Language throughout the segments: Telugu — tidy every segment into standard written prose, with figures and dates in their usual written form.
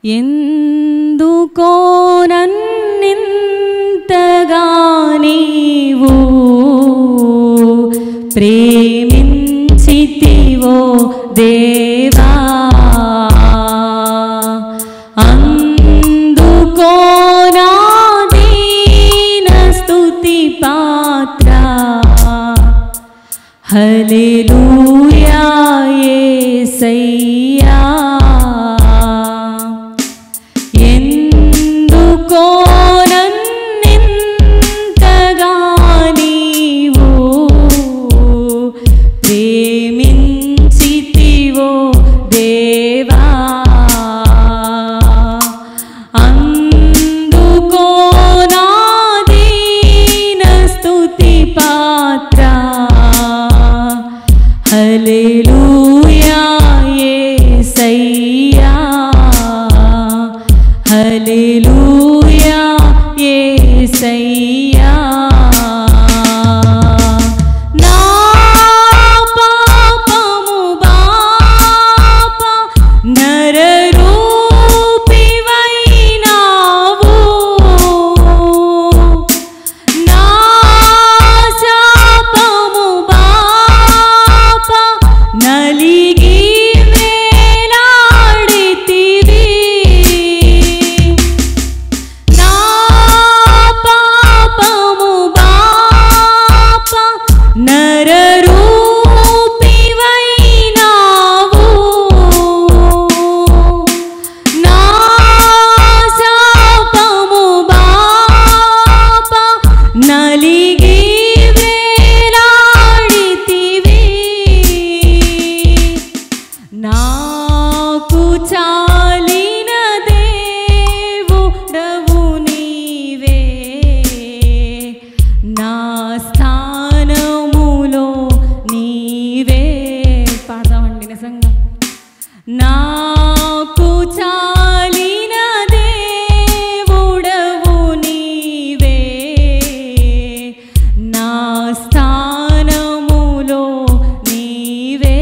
ఎందుకో నన్నింతగా నీవు ప్రేమించితివో దేవా, అందుకో నా దీన స్తుతి పాత్ర. హల్లెలూయా యేసయ్యా, ఎందుకో నన్నింతగా నీవు ప్రేమించితివో దేవా, అందుకో నా దీన స్తుతి పాత్ర. హల్లెలూయా యేసయ్యా, హల్లెలూయా యేసయ్యా. నా పాపము బాపా నరరూపివైనావు, నా శాపము బాపా నలిగి వేలాడితివి. నా పాపము బాపా నరరూపివైనావు, నా శాపము బాపా నలిగి వేలాడితివి. నాకు చాలిన దేవుడవు నీవే, నా స్థానములో నీవే. పాడదామండి నిజంగా. నాకు చాలిన దేవుడవు నీవే, నా స్థానములో నీవే.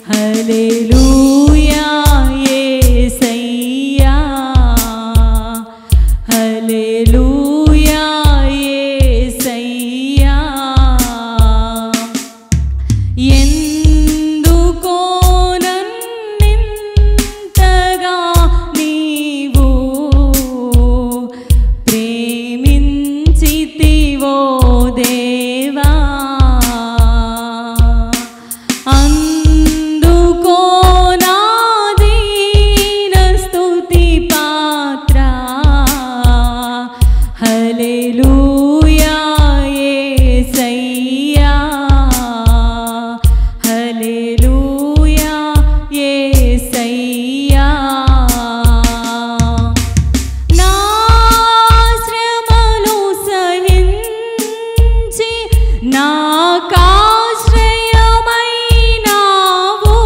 హల్లెలూయా యేసయ్యా, హల్లెలూయా యేసయ్యా. ఎందుకో నన్నింతగా నీవు ప్రేమించితివో దేవా, అందుకో నా దీన స్తుతి పాత్ర. హల్లెలూయా యేసయ్యా, హల్లెలూయా యేసయ్యా. నా శ్రమలు సహించి నాకాశ్రయమైనావు,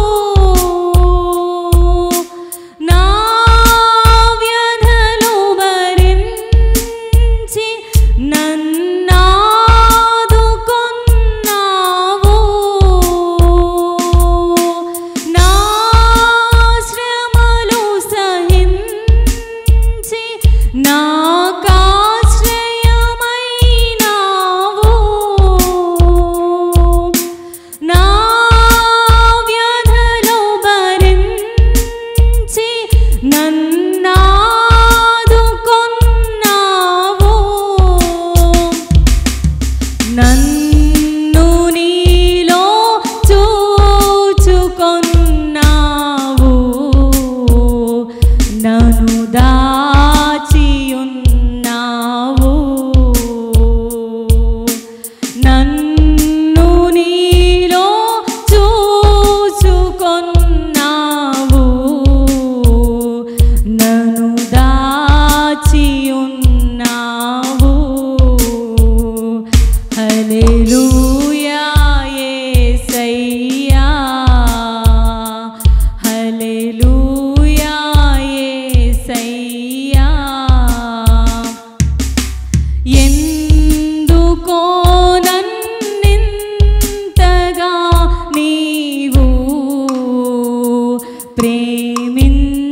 నా వ్యధలు భరించి నన్నాదుకొన్నావు, నా శ్రమలు సహించి నాకాశ్రయమైనావు, నా వ్యధలు భరించి నన్నాదుకొన్నావు. నన్ను నీలో చూచుకొన్నావు, నన్ను దాచియున్నావు. నన్ను నీలో చూచుకొన్నావు, నన్ను దాచియున్నావు. హల్లెలూయా యేసయ్యా, హల్లెలూయా యేసయ్యా. ఎందుకో నన్నింతగా నీవు ప్రేమించితివో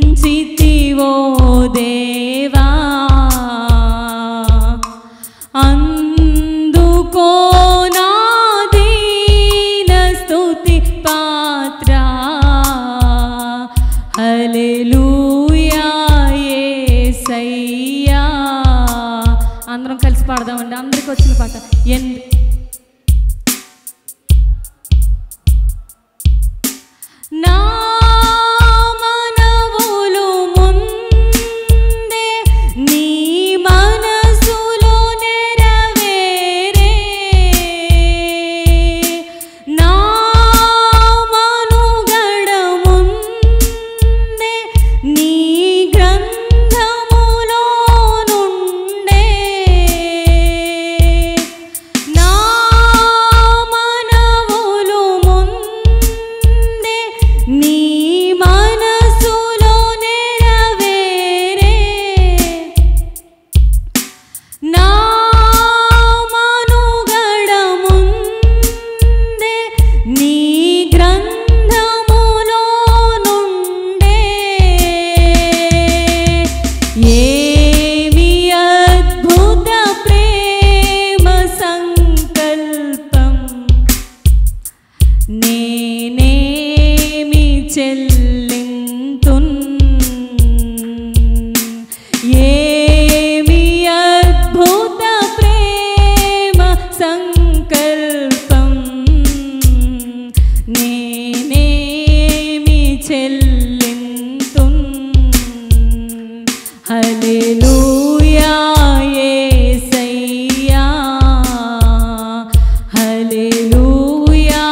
అందరికి వచ్చిన పాట. నా మనవులు ముందే నీ మనసులో నెరవేరే, నా మనుగడ ముందే నీ గ్రంథములో నుండే, నా మనవులు ముందే నీ మనసులో నెరవేరే, నా మనుగడ ముందే నీ గ్రంథములో నుండే. ఏమి అద్భుత ప్రేమ సంకల్పం, నేనేమి చెల్లింతున్, ఏమి అద్భుత ప్రేమ సంకల్పం, నేనేమి చెల్లింతున్. హల్లెలూయా యేసయ్యా, హల్లెలూయా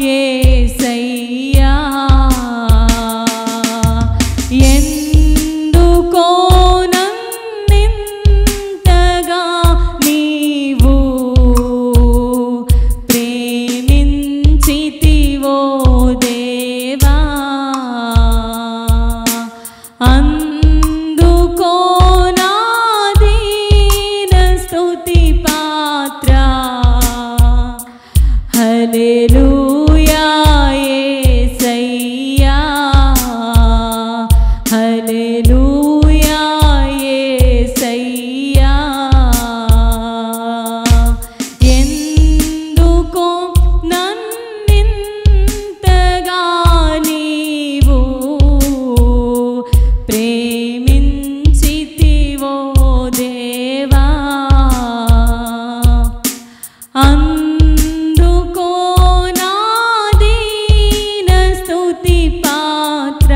యేసయ్యా. ఎందుకో నన్నింతగా నీవు ప్రేమించితివో దేవా, అందుకో నా దీన స్తుతి పాత్ర. హల్లెలూయా యేసయ్యా, హల్లెలూయా యేసయ్యా. ఎందుకో నన్నింతగా నీవు ప్రేమించితివో దేవా, అందుకో నా దీన స్తుతి పాత్ర.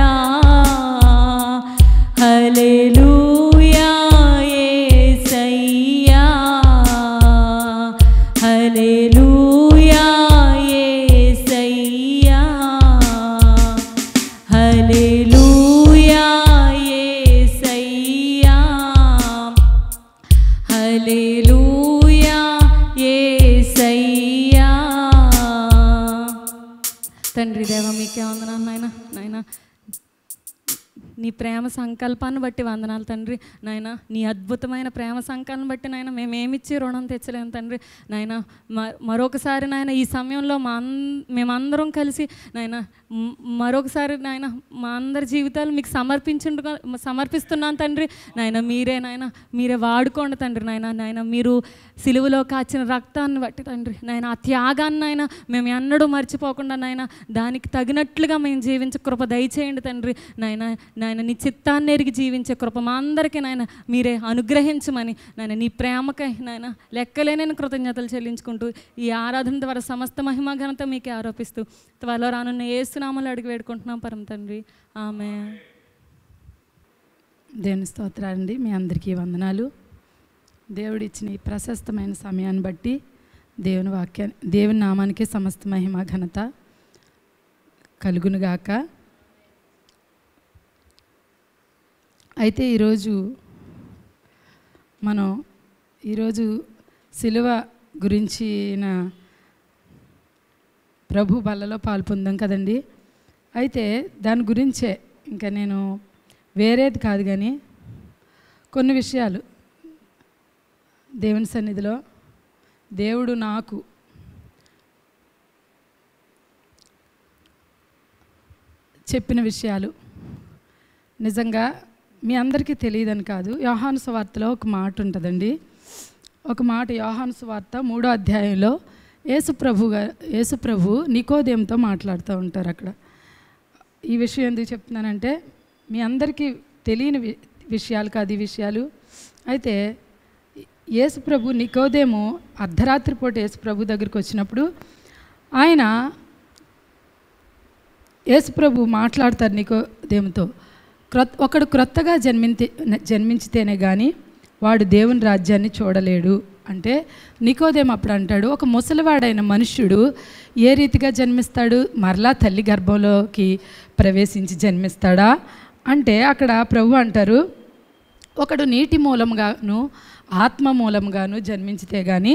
హల్లెలూయా యేసయ్యా, హల్లెలూయా యేసయ్యా, హల్లెలూయా యేసయ్యా, హల్లెలూయా యేసయ్యా. తండ్రి దేవ మీకే వందనాలు నాయనా. నాయనా నీ ప్రేమ సంకల్పాన్ని బట్టి వందనాలు తండ్రి. నాయన నీ అద్భుతమైన ప్రేమ సంకల్పం బట్టి నాయన మేమేమిచ్చి రుణం తెచ్చలేము తండ్రి. నాయన మరొకసారి నాయన ఈ సమయంలో మేమందరం కలిసి నాయన మరొకసారి నాయన మా అందరి జీవితాలు మీకు సమర్పిస్తున్నాను తండ్రి. నాయన మీరే వాడుకోండి తండ్రి. నాయన మీరు సిలువలో కాచిన రక్తాన్ని బట్టి తండ్రి నాయన ఆ త్యాగాన్ని నాయన మేము ఎన్నడూ మర్చిపోకుండా నాయన దానికి తగినట్లుగా మేము జీవించే కృప దయచేయండి తండ్రి. నాయన నీ చిత్తాన్ని ఎరిగి జీవించే కృప మా అందరికీ నాయన మీరే అనుగ్రహించమని నాయన నీ ప్రేమకై నాయన లెక్కలేని కృతజ్ఞతలు చెల్లించుకుంటూ ఈ ఆరాధన ద్వారా సమస్త మహిమ ఘనత మీకే ఆరోపిస్తూ త్వరలో రానున్న యేసునామములో అడిగి వేడుకుంటున్నాం పరమ తండ్రి. ఆమేన్. దేవుని స్తోత్రాలండి. మీ అందరికీ వందనాలు. దేవుడిచ్చిన ఈ ప్రశస్తమైన సమయాన్ని బట్టి దేవుని నామానికి సమస్త మహిమ ఘనత కలుగునుగాక. అయితే ఈరోజు సిలువ గురించిన ప్రభు బల్లలో పాల్పొందాం కదండి. అయితే దాని గురించే ఇంకా నేను వేరేది కాదు కానీ కొన్ని విషయాలు దేవుని సన్నిధిలో దేవుడు నాకు చెప్పిన విషయాలు నిజంగా మీ అందరికీ తెలియదని కాదు. యోహాను సువార్తలో ఒక మాట ఉంటుందండి. ఒక మాట యోహాను సువార్త 3వ అధ్యాయంలో యేసు ప్రభు నికోదేముతో మాట్లాడుతూ ఉంటారు. అక్కడ ఈ విషయం ఎందుకు చెప్తున్నానంటే మీ అందరికీ తెలియని విషయాలు కాదు ఈ విషయాలు. అయితే యేసుప్రభు నికోదేము అర్ధరాత్రి పూట యేసుప్రభు దగ్గరికి వచ్చినప్పుడు ఆయన యేసుప్రభు మాట్లాడతారు నికోదేముతో, ఒకడు క్రొత్తగా జన్మించితేనే కానీ వాడు దేవుని రాజ్యాన్ని చూడలేడు అంటే నికోదేము అప్పుడు అంటాడు, ఒక ముసలివాడైన మనుష్యుడు ఏ రీతిగా జన్మిస్తాడు, మరలా తల్లి గర్భంలోకి ప్రవేశించి జన్మిస్తాడా అంటే అక్కడ ప్రభు అంటారు, ఒకడు నీటి మూలంగాను ఆత్మ మూలంగాను జన్మించితే కానీ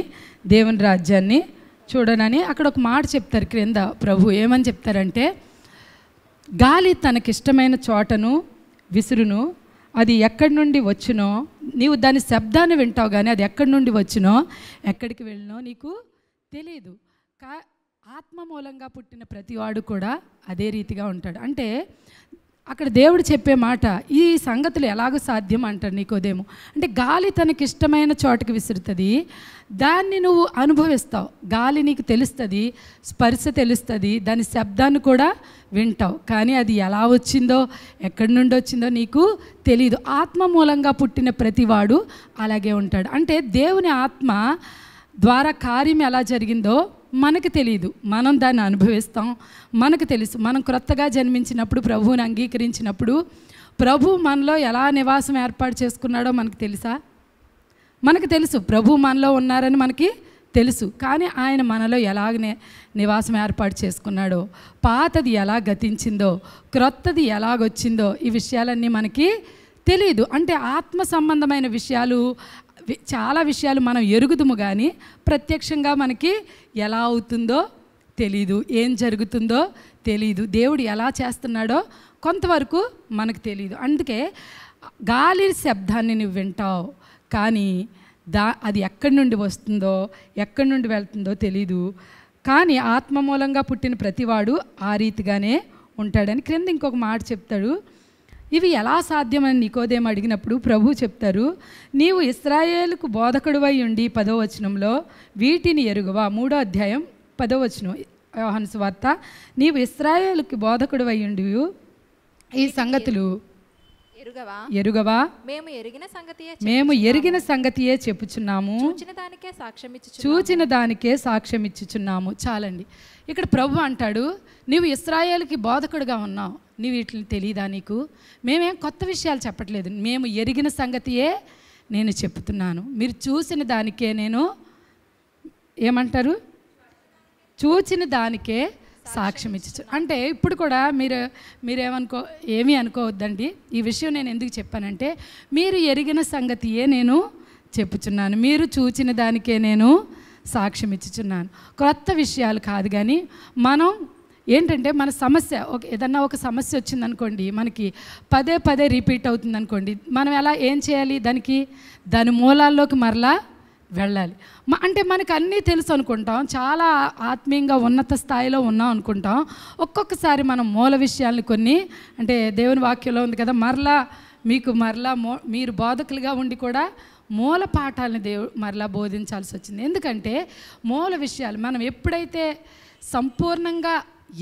దేవుని రాజ్యాన్ని చూడనని అక్కడ ఒక మాట చెప్తారు క్రింద. ప్రభు ఏమని చెప్తారంటే, గాలి తనకిష్టమైన చోటను విసురును, అది ఎక్కడి నుండి వచ్చునో నీవు దాని శబ్దాన్ని వింటావు కానీ అది ఎక్కడి నుండి వచ్చునో ఎక్కడికి వెళ్ళినో నీకు తెలియదు. ఆత్మ మూలంగా పుట్టిన ప్రతివాడు కూడా అదే రీతిగా ఉంటాడు. అంటే అక్కడ దేవుడు చెప్పే మాట, ఈ సంగతులు ఎలాగో సాధ్యం అంటాడు నికోదేము. అంటే గాలి తనకిష్టమైన చోటకి విసురుతుంది, దాన్ని నువ్వు అనుభవిస్తావు, గాలి నీకు తెలుస్తుంది, స్పర్శ తెలుస్తుంది, దాని శబ్దాన్ని కూడా వింటావు, కానీ అది ఎలా వచ్చిందో ఎక్కడి నుండి వచ్చిందో నీకు తెలీదు. ఆత్మ మూలంగా పుట్టిన ప్రతివాడు అలాగే ఉంటాడు. అంటే దేవుని ఆత్మ ద్వారా కార్యం ఎలా జరిగిందో మనకు తెలియదు, మనం దాన్ని అనుభవిస్తాం, మనకు తెలుసు. మనం క్రొత్తగా జన్మించినప్పుడు ప్రభువుని అంగీకరించినప్పుడు ప్రభు మనలో ఎలా నివాసం ఏర్పాటు చేసుకున్నాడో మనకు తెలుసా? మనకు తెలుసు ప్రభు మనలో ఉన్నారని మనకి తెలుసు, కానీ ఆయన మనలో ఎలాగ నివాసం ఏర్పాటు చేసుకున్నాడో, పాతది ఎలా గతించిందో, క్రొత్తది ఎలాగొచ్చిందో ఈ విషయాలన్నీ మనకి తెలియదు. అంటే ఆత్మ సంబంధమైన విషయాలు చాలా విషయాలు మనం ఎరుగుదుము కానీ ప్రత్యక్షంగా మనకి ఎలా అవుతుందో తెలీదు, ఏం జరుగుతుందో తెలీదు, దేవుడు ఎలా చేస్తున్నాడో కొంతవరకు మనకు తెలీదు. అందుకే గాలి శబ్దాన్ని నువ్వు వింటావు కానీ అది ఎక్కడి నుండి వస్తుందో ఎక్కడి నుండి వెళ్తుందో తెలీదు, కానీ ఆత్మ మూలంగా పుట్టిన ప్రతివాడు ఆ రీతిగానే ఉంటాడని క్రింద ఇంకొక మాట చెప్తాడు. ఇవి ఎలా సాధ్యమని నికోదేము అడిగినప్పుడు ప్రభు చెప్తారు, నీవు ఇశ్రాయేలుకు బోధకుడివై ఉండి 10వ వచనంలో వీటిని ఎరుగవా. 3వ అధ్యాయం 10వ వచనం యోహాను సువార్త, నీవు ఇశ్రాయేలుకి బోధకుడివై ఉండి ఈ సంగతులు ఎరుగవా, మేము ఎరిగిన సంగతియే చెప్పుచున్నాము, చూచిన దానికే సాక్ష్యం ఇచ్చుచున్నాము. చాలండి. ఇక్కడ ప్రభు అంటాడు, నీవు ఇశ్రాయేలుకి బోధకుడుగా ఉన్నావు, నీవు వీటిని తెలియదా నీకు? మేమేం కొత్త విషయాలు చెప్పట్లేదు, మేము ఎరిగిన సంగతియే నేను చెప్తున్నాను, మీరు చూసిన దానికే నేను ఏమంటారు, చూచిన దానికే సాక్ష్యం ఇచ్చు. అంటే ఇప్పుడు కూడా ఏమీ అనుకోవద్దండి. ఈ విషయం నేను ఎందుకు చెప్పానంటే, మీరు ఎరిగిన సంగతియే నేను చెప్పుచున్నాను, మీరు చూచిన దానికే నేను సాక్ష్యం ఇచ్చుచున్నాను. క్రొత్త విషయాలు కాదు, కానీ మనం ఏంటంటే మన సమస్య ఏదన్నా ఒక సమస్య వచ్చిందనుకోండి, మనకి పదే రిపీట్ అవుతుంది అనుకోండి, మనం ఏం చేయాలి, దాని మూలాల్లోకి మరలా వెళ్ళాలి. అంటే మనకు అన్నీ తెలుసు అనుకుంటాం, చాలా ఆత్మీయంగా ఉన్నత స్థాయిలో ఉన్నాం అనుకుంటాం. ఒక్కొక్కసారి మనం మూల విషయాలను కొన్ని, అంటే దేవుని వాక్యంలో ఉంది కదా, మీరు బోధకులుగా ఉండి కూడా మూల పాఠాలను మరలా బోధించాల్సి వచ్చింది. ఎందుకంటే మూల విషయాలు మనం ఎప్పుడైతే సంపూర్ణంగా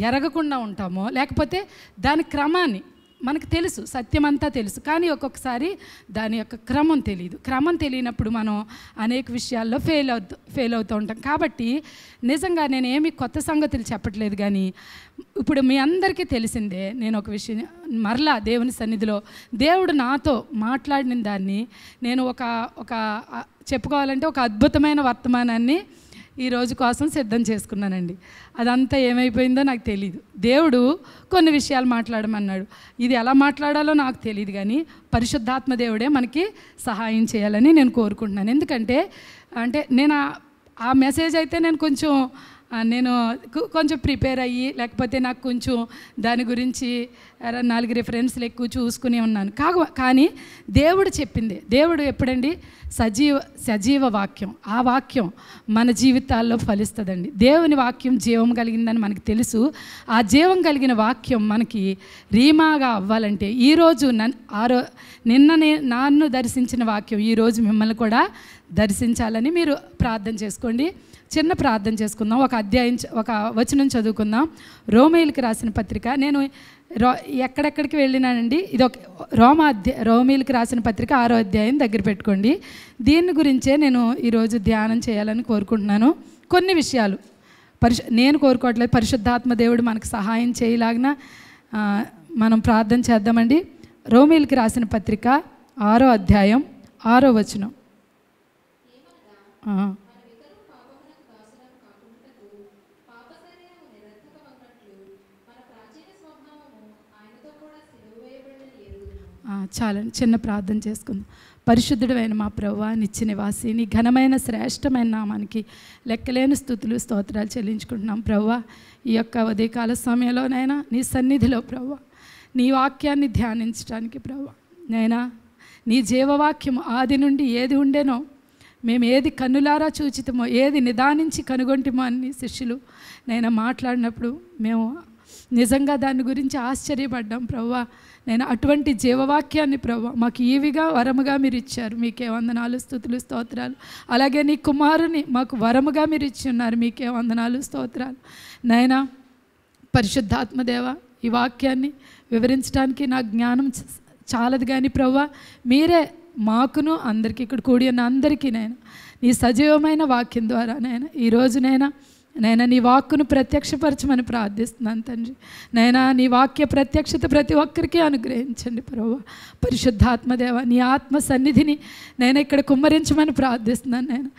ఎరగకుండా ఉంటామో, లేకపోతే దాని క్రమాన్ని మనకు తెలుసు, సత్యమంతా తెలుసు, కానీ ఒక్కొక్కసారి దాని యొక్క క్రమం తెలియదు. క్రమం తెలియనప్పుడు మనం అనేక విషయాల్లో ఫెయిల్ అవుతూ ఉంటాం. కాబట్టి నిజంగా నేనేమి కొత్త సంగతులు చెప్పట్లేదు, కానీ ఇప్పుడు మీ అందరికీ తెలిసిందే, నేను ఒక విషయం మరలా దేవుని సన్నిధిలో దేవుడు నాతో మాట్లాడిన దాన్ని నేను ఒక చెప్పుకోవాలంటే ఒక అద్భుతమైన వర్తమానాన్ని ఈరోజు కోసం సిద్ధం చేసుకున్నానండి. అదంతా ఏమైపోయిందో నాకు తెలియదు. దేవుడు కొన్ని విషయాలు మాట్లాడమన్నాడు, ఇది ఎలా మాట్లాడాలో నాకు తెలియదు, కానీ పరిశుద్ధాత్మ దేవుడే మనకి సహాయం చేయాలని నేను కోరుకుంటున్నాను. ఎందుకంటే నేను ఆ మెసేజ్ అయితే నేను కొంచెం ప్రిపేర్ అయ్యి, లేకపోతే నాకు కొంచెం దాని గురించి 4 రిఫరెన్స్లు ఎక్కువ చూసుకుని ఉన్నాను. కానీ దేవుడు చెప్పింది, దేవుడు ఎప్పుడండి సజీవ వాక్యం, ఆ వాక్యం మన జీవితాల్లో ఫలిస్తుందండి. దేవుని వాక్యం జీవం కలిగిందని మనకు తెలుసు. ఆ జీవం కలిగిన వాక్యం మనకి రీమాగా అవ్వాలంటే ఈరోజు నన్ను దర్శించిన వాక్యం ఈరోజు మిమ్మల్ని కూడా దర్శించాలని మీరు ప్రార్థన చేసుకోండి. చిన్న ప్రార్థన చేసుకుందాం. ఒక వచనం చదువుకుందాం. రోమేయులకు రాసిన పత్రిక. నేను ఎక్కడెక్కడికి వెళ్ళినానండి. ఇది ఒక రోమీలకు రాసిన పత్రిక 6వ అధ్యాయం దగ్గర పెట్టుకోండి. దీని గురించే నేను ఈరోజు ధ్యానం చేయాలని కోరుకుంటున్నాను. కొన్ని విషయాలు నేను కోరుకోవట్లేదు, పరిశుద్ధాత్మ దేవుడు మనకు సహాయం చేయలాగిన మనం ప్రార్థన చేద్దామండి. రోమీలకు రాసిన పత్రిక 6వ అధ్యాయం 6వ వచనం. చాలండి, చిన్న ప్రార్థన చేసుకుందాం. పరిశుద్ధుడైన మా ప్రభువా, నిత్య నివాసి, నీ ఘనమైన శ్రేష్టమైన నామానికి లెక్కలేని స్తుతులు స్తోత్రాలు చెల్లించుకుంటున్నాం ప్రభువా. ఈ యొక్క ఉదయకాల సమయంలోనైనా నీ సన్నిధిలో ప్రభువా నీ వాక్యాన్ని ధ్యానించడానికి ప్రభువా నైనా నీ జీవవాక్యము ఆది నుండి ఏది ఉండేనో, మేము ఏది కన్నులారా చూచితమో, ఏది నిదానించి కనుగొంటిమో అని శిష్యులు నైనా మాట్లాడినప్పుడు మేము నిజంగా దాని గురించి ఆశ్చర్యపడ్డాం ప్రభువా. నేను అటువంటి జీవవాక్యాన్ని ప్రభువా మాకు ఈవిగా వరముగా మీరు ఇచ్చారు. మీకే వందనాలు స్తుతులు స్తోత్రాలు. అలాగే నీ కుమారుని మాకు వరముగా మీరు ఇచ్చి ఉన్నారు. మీకే వందనాలు స్తోత్రాలు. నైనా పరిశుద్ధాత్మదేవ, ఈ వాక్యాన్ని వివరించడానికి నా జ్ఞానం చాలదు కానీ ప్రభువా మీరే మాకును అందరికీ ఇక్కడ కూడి ఉన్న అందరికీ నేను నీ సజీవమైన వాక్యం ద్వారా ఈరోజునైనా నీ వాక్కును ప్రత్యక్షపరచమని ప్రార్థిస్తున్నాను తండ్రి. నీ వాక్య ప్రత్యక్షత ప్రతి ఒక్కరికి అనుగ్రహించండి ప్రభువా. పరిశుద్ధాత్మదేవ, నీ ఆత్మ సన్నిధిని ఇక్కడ కుమ్మరించమని ప్రార్థిస్తున్నాను.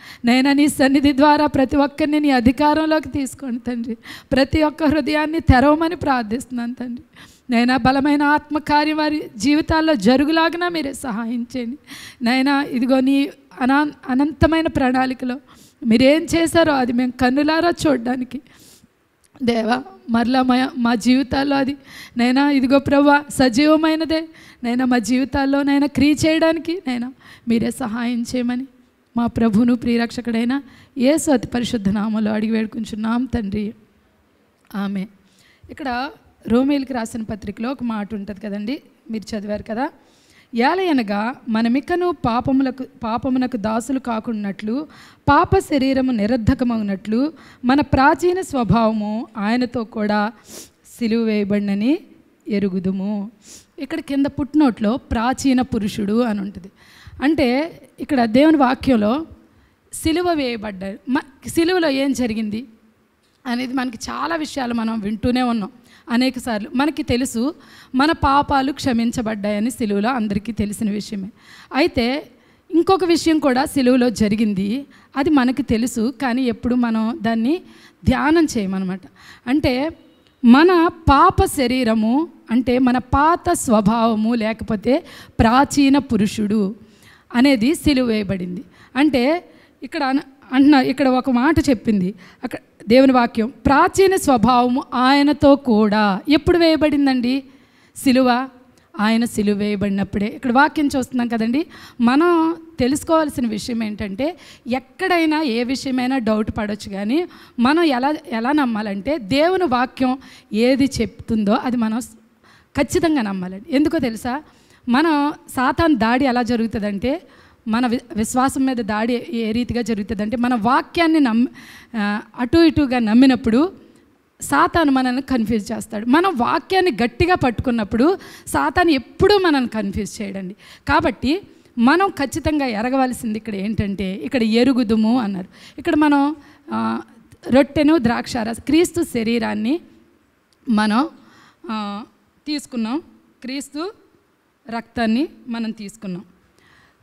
నీ సన్నిధి ద్వారా ప్రతి ఒక్కరిని నీ అధికారంలోకి తీసుకోండి తండ్రి. ప్రతి ఒక్క హృదయాన్ని తెరవమని ప్రార్థిస్తున్నాను తండ్రి. బలమైన ఆత్మకార్యం వారి జీవితాల్లో జరుగులాగినా మీరే సహాయం చేయండి. ఇదిగో నీ అనంతమైన ప్రణాళికలో మీరేం చేశారో అది మేము కన్నులారా చూడడానికి దేవా మరలా మా జీవితాల్లో అది ఇదిగో ప్రభువా సజీవమైనదే మా జీవితాల్లో క్రియ చేయడానికి మీరే సహాయం చేయమని మా ప్రభువును ప్రియరక్షకుడైన యేసు అతి పరిశుద్ధ నామములో అడిగి వేడుకుంటున్నాం తండ్రి, ఆమె. ఇక్కడ రోమీలకు రాసిన పత్రికలో ఒక మాట ఉంటుంది కదండి, మీరు చదివారు కదా. ఏలయనగా మనమికను పాపమునకు దాసులు కాకున్నట్లు, పాప శరీరము నిరర్ధకమవునట్లు మన ప్రాచీన స్వభావము ఆయనతో కూడా సిలువ వేయబడినని ఎరుగుదుము. ఇక్కడ కింద పుట్నోట్లో ప్రాచీన పురుషుడు అని ఉంటుంది. అంటే ఇక్కడ దేవుని వాక్యంలో సిలువ వేయబడ్డాడు. సిలువలో ఏం జరిగింది అనేది మనకి చాలా విషయాలు మనం వింటూనే ఉన్నాం అనేక సార్లు. మనకి తెలుసు మన పాపాలు క్షమించబడ్డాయని సిలువలో అందరికీ తెలిసిన విషయమే. అయితే ఇంకొక విషయం కూడా సిలువలో జరిగింది, అది మనకి తెలుసు కానీ ఎప్పుడు మనం దాన్ని ధ్యానం చేయమన్నమాట. అంటే మన పాప శరీరము అంటే మన పాత స్వభావము లేకపోతే ప్రాచీన పురుషుడు అనేది సిలువ వేయబడింది. అంటే ఇక్కడ ఒక మాట చెప్పింది అక్కడ దేవుని వాక్యం, ప్రాచీన స్వభావము ఆయనతో కూడా ఎప్పుడు వేయబడిందండి? సిలువ. ఆయన సిలువ వేయబడినప్పుడే. ఇక్కడ వాక్యం చూస్తున్నాం కదండి. మనం తెలుసుకోవాల్సిన విషయం ఏంటంటే ఎక్కడైనా ఏ విషయమైనా డౌట్ పడవచ్చు కానీ మనం ఎలా నమ్మాలంటే దేవుని వాక్యం ఏది చెప్తుందో అది మనం ఖచ్చితంగా నమ్మాలండి. ఎందుకో తెలుసా, మనం సాతాను దాడి ఎలా జరుగుతుందంటే మన విశ్వాసం మీద దాడి ఏ రీతిగా జరుగుతుందంటే మన వాక్యాన్ని అటు ఇటుగా నమ్మినప్పుడు సాతాను మనల్ని కన్ఫ్యూజ్ చేస్తాడు. మనం వాక్యాన్ని గట్టిగా పట్టుకున్నప్పుడు సాతాను ఎప్పుడూ మనల్ని కన్ఫ్యూజ్ చేయడండి. కాబట్టి మనం ఖచ్చితంగా ఎరగవలసింది ఇక్కడ ఏంటంటే ఇక్కడ ఎరుగుదుము అన్నారు. ఇక్కడ మనం రొట్టెను ద్రాక్షారస క్రీస్తు శరీరాన్ని మనం తీసుకున్నాం, క్రీస్తు రక్తాన్ని మనం తీసుకున్నాం.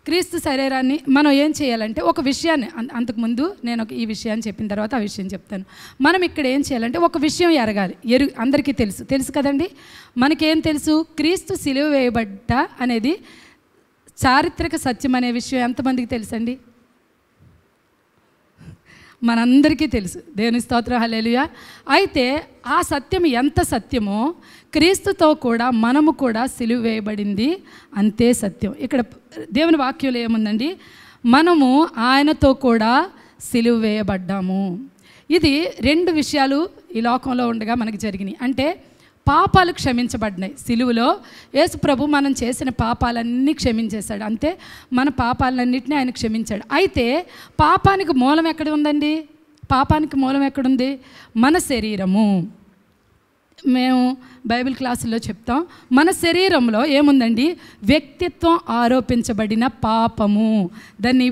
క్రీస్తు శరీరాన్ని మనం ఏం చేయాలంటే ఒక విషయాన్ని అంతకుముందు నేను ఈ విషయాన్ని చెప్పిన తర్వాత ఆ విషయం చెప్తాను. మనం ఇక్కడ ఏం చేయాలంటే ఒక విషయం ఎరగాలి. అందరికీ తెలుసు కదండి. మనకేం తెలుసు? క్రీస్తు సిలువ వేయబడ్డ అనేది చారిత్రక సత్యం అనే విషయం ఎంతమందికి తెలుసండి? మనందరికీ తెలుసు. దేవుని స్తోత్రం, హల్లెలూయా. అయితే ఆ సత్యం ఎంత సత్యమో క్రీస్తుతో కూడా మనము కూడా సిలువ వేయబడింది అంతే సత్యం. ఇక్కడ దేవుని వాక్యంలో ఏముందండి? మనము ఆయనతో కూడా సిలువ వేయబడ్డాము. ఇది రెండు విషయాలు ఈ లోకంలో ఉండగా మనకి జరిగినాయి. అంటే పాపాలు క్షమించబడినాయి. సిలువలో యేసు ప్రభు మనం చేసిన పాపాలన్నీ క్షమించేశాడు. అంతే, మన పాపాలన్నింటినీ ఆయన క్షమించాడు. అయితే పాపానికి మూలం ఎక్కడ ఉందండి? పాపానికి మూలం ఎక్కడుంది? మన శరీరము. మేము బైబిల్ క్లాసుల్లో చెప్తాం, మన శరీరంలో ఏముందండి, వ్యక్తిత్వం ఆరోపించబడిన పాపము. దాన్ని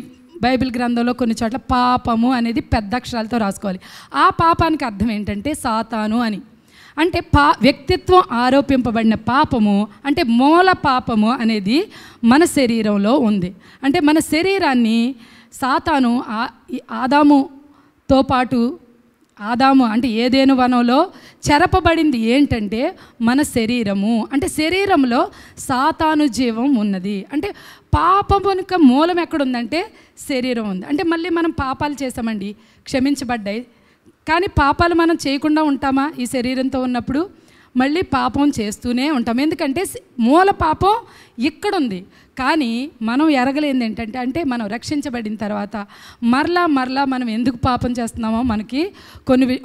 బైబిల్ గ్రంథంలో కొన్ని చోట్ల పాపము అనేది పెద్ద అక్షరాలతో రాసుకోవాలి. ఆ పాపానికి అర్థం ఏంటంటే సాతాను అని. అంటే వ్యక్తిత్వం ఆరోపింపబడిన పాపము అంటే మూల పాపము అనేది మన శరీరంలో ఉంది. అంటే మన శరీరాన్ని సాతాను ఆదాముతో పాటు, ఆదాము అంటే ఏదేను వనంలో చెరపబడింది ఏంటంటే మన శరీరము. అంటే శరీరంలో సాతాను జీవం ఉన్నది. అంటే పాపమునక మూలం ఎక్కడుందంటే శరీరం ఉంది. అంటే మళ్ళీ మనం పాపాలు చేసామండి, క్షమించబడ్డాయి, కానీ పాపాలు మనం చేయకుండా ఉంటామా? ఈ శరీరంతో ఉన్నప్పుడు మళ్ళీ పాపం చేస్తూనే ఉంటాం. ఎందుకంటే మూల పాపం ఇక్కడుంది. కానీ మనం ఎరగలేంది ఏంటంటే, అంటే మనం రక్షించబడిన తర్వాత మరలా మనం ఎందుకు పాపం చేస్తున్నామో మనకి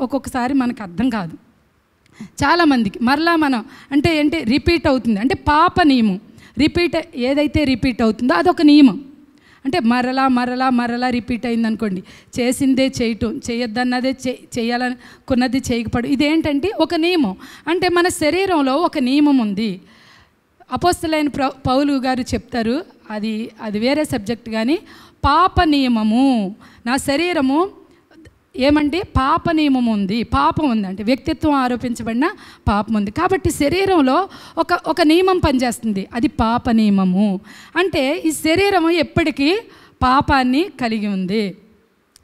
ఒక్కొక్కసారి మనకు అర్థం కాదు. చాలామందికి మరలా మనం అంటే ఏంటి రిపీట్ అవుతుంది. అంటే పాప నియమం ఏదైతే రిపీట్ అవుతుందో అదొక నియమం. అంటే మరలా రిపీట్ అయిందనుకోండి, చేసిందే చేయటం, చేయొద్దన్నదే చేయాలనుకున్నది చేయకపోవడం, ఇదేంటంటే ఒక నియమం. అంటే మన శరీరంలో ఒక నియమం ఉంది. అపోస్తలుడైన పౌలు గారు చెప్తారు, అది వేరే సబ్జెక్ట్, కానీ పాప నియమము, నా శరీరము ఏమంటే పాప నియమం ఉంది, పాపం ఉంది. అంటే వ్యక్తిత్వం ఆరోపించబడిన పాపం ఉంది. కాబట్టి శరీరంలో ఒక నియమం పనిచేస్తుంది, అది పాప నియమము. అంటే ఈ శరీరము ఎప్పటికీ పాపాన్ని కలిగి ఉంది.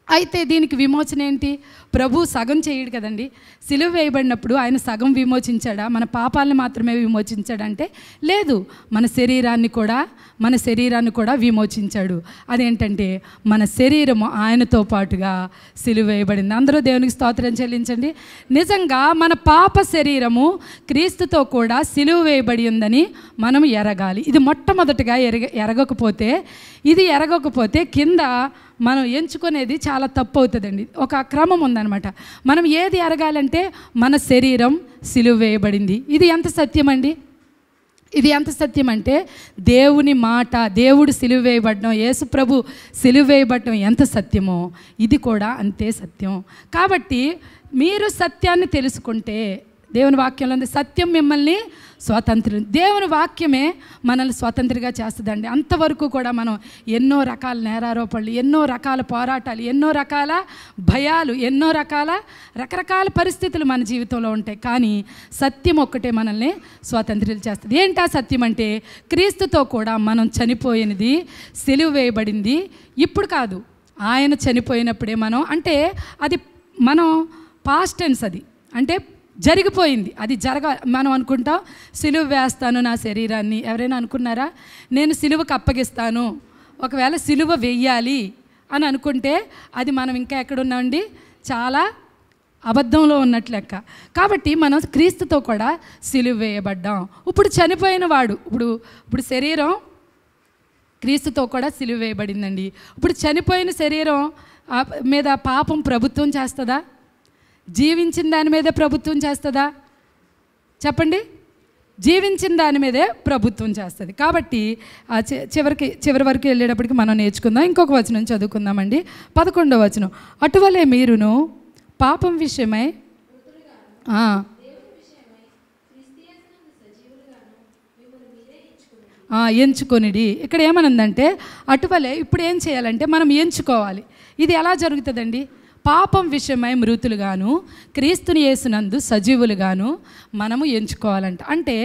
అయితే దీనికి విమోచన ఏంటి? ప్రభు సగం చేయడు కదండి. సిలువ వేయబడినప్పుడు ఆయన సగం విమోచించాడా? మన పాపాలను మాత్రమే విమోచించాడంటే లేదు, మన శరీరాన్ని కూడా విమోచించాడు. అదేంటంటే మన శరీరము ఆయనతో పాటుగా సిలువ వేయబడింది. అందరూ దేవునికి స్తోత్రం చెల్లించండి. నిజంగా మన పాప శరీరము క్రీస్తుతో కూడా సిలువ వేయబడి ఉందని మనం ఎరగాలి. ఇది మొట్టమొదటిగా ఎరగకపోతే కింద మనం ఎంచుకునేది చాలా తప్పు అవుతుందండి. ఒక క్రమం ఉందన్నమాట. మనం ఏది ఎరగాలంటే మన శరీరం సిలువ వేయబడింది. ఇది ఎంత సత్యం అండి? ఇది ఎంత సత్యం అంటే దేవుని మాట, దేవుడు సిలువ వేయబడడం, యేసు ప్రభు సిలువ వేయబడడం ఎంత సత్యమో ఇది కూడా అంతే సత్యం. కాబట్టి మీరు సత్యాన్ని తెలుసుకుంటే, దేవుని వాక్యంలో ఉంది, సత్యం మిమ్మల్ని స్వతంత్రం. దేవుని వాక్యమే మనల్ని స్వతంత్రంగా చేస్తుందండి. అంతవరకు కూడా మనం ఎన్నో రకాల నేరారోపణలు, ఎన్నో రకాల పోరాటాలు, ఎన్నో రకాల భయాలు, ఎన్నో రకరకాల పరిస్థితులు మన జీవితంలో ఉంటాయి. కానీ సత్యం ఒక్కటే మనల్ని స్వతంత్రులు చేస్తుంది. ఏంటా సత్యం అంటే క్రీస్తుతో కూడా మనం చనిపోయినది, సిలువ వేయబడింది ఇప్పుడు కాదు, ఆయన చనిపోయినప్పుడే మనం, అంటే అది మనం పాస్ట్ టెన్స్, అది అంటే జరిగిపోయింది, అది మనం అనుకుంటాం సిలువ వేస్తాను నా శరీరాన్ని. ఎవరైనా అనుకున్నారా? నేను సిలువకు అప్పగిస్తాను, ఒకవేళ సిలువ వెయ్యాలి అని అనుకుంటే అది మనం ఇంకా ఎక్కడున్నామండి? చాలా అబద్ధంలో ఉన్నట్లు లెక్క. కాబట్టి మనం క్రీస్తుతో కూడా సిలువ వేయబడ్డాం. ఇప్పుడు చనిపోయిన వాడు, ఇప్పుడు శరీరం క్రీస్తుతో కూడా సిలువ వేయబడిందండి. ఇప్పుడు చనిపోయిన శరీరం మీద పాపం ప్రభుత్వం చేస్తుందా? జీవించిన దాని మీదే ప్రభుత్వం చేస్తుందా? చెప్పండి. జీవించిన దాని మీదే ప్రభుత్వం చేస్తుంది. కాబట్టి చివరి వరకు వెళ్ళేటప్పటికి మనం నేర్చుకుందాం. ఇంకొక వచనం చదువుకుందామండి. 11వ వచనం. అటువలే మీరును పాపం విషయమై ఎంచుకొనిడి. ఇక్కడ ఏమనుందంటే అటువలే, ఇప్పుడు ఏం చేయాలంటే మనం ఎంచుకోవాలి. ఇది ఎలా జరుగుతుందండి? పాపం విషయమై మృతులుగాను క్రీస్తుని యేసునందు సజీవులుగాను మనము ఎంచుకోవాలంట. అంటే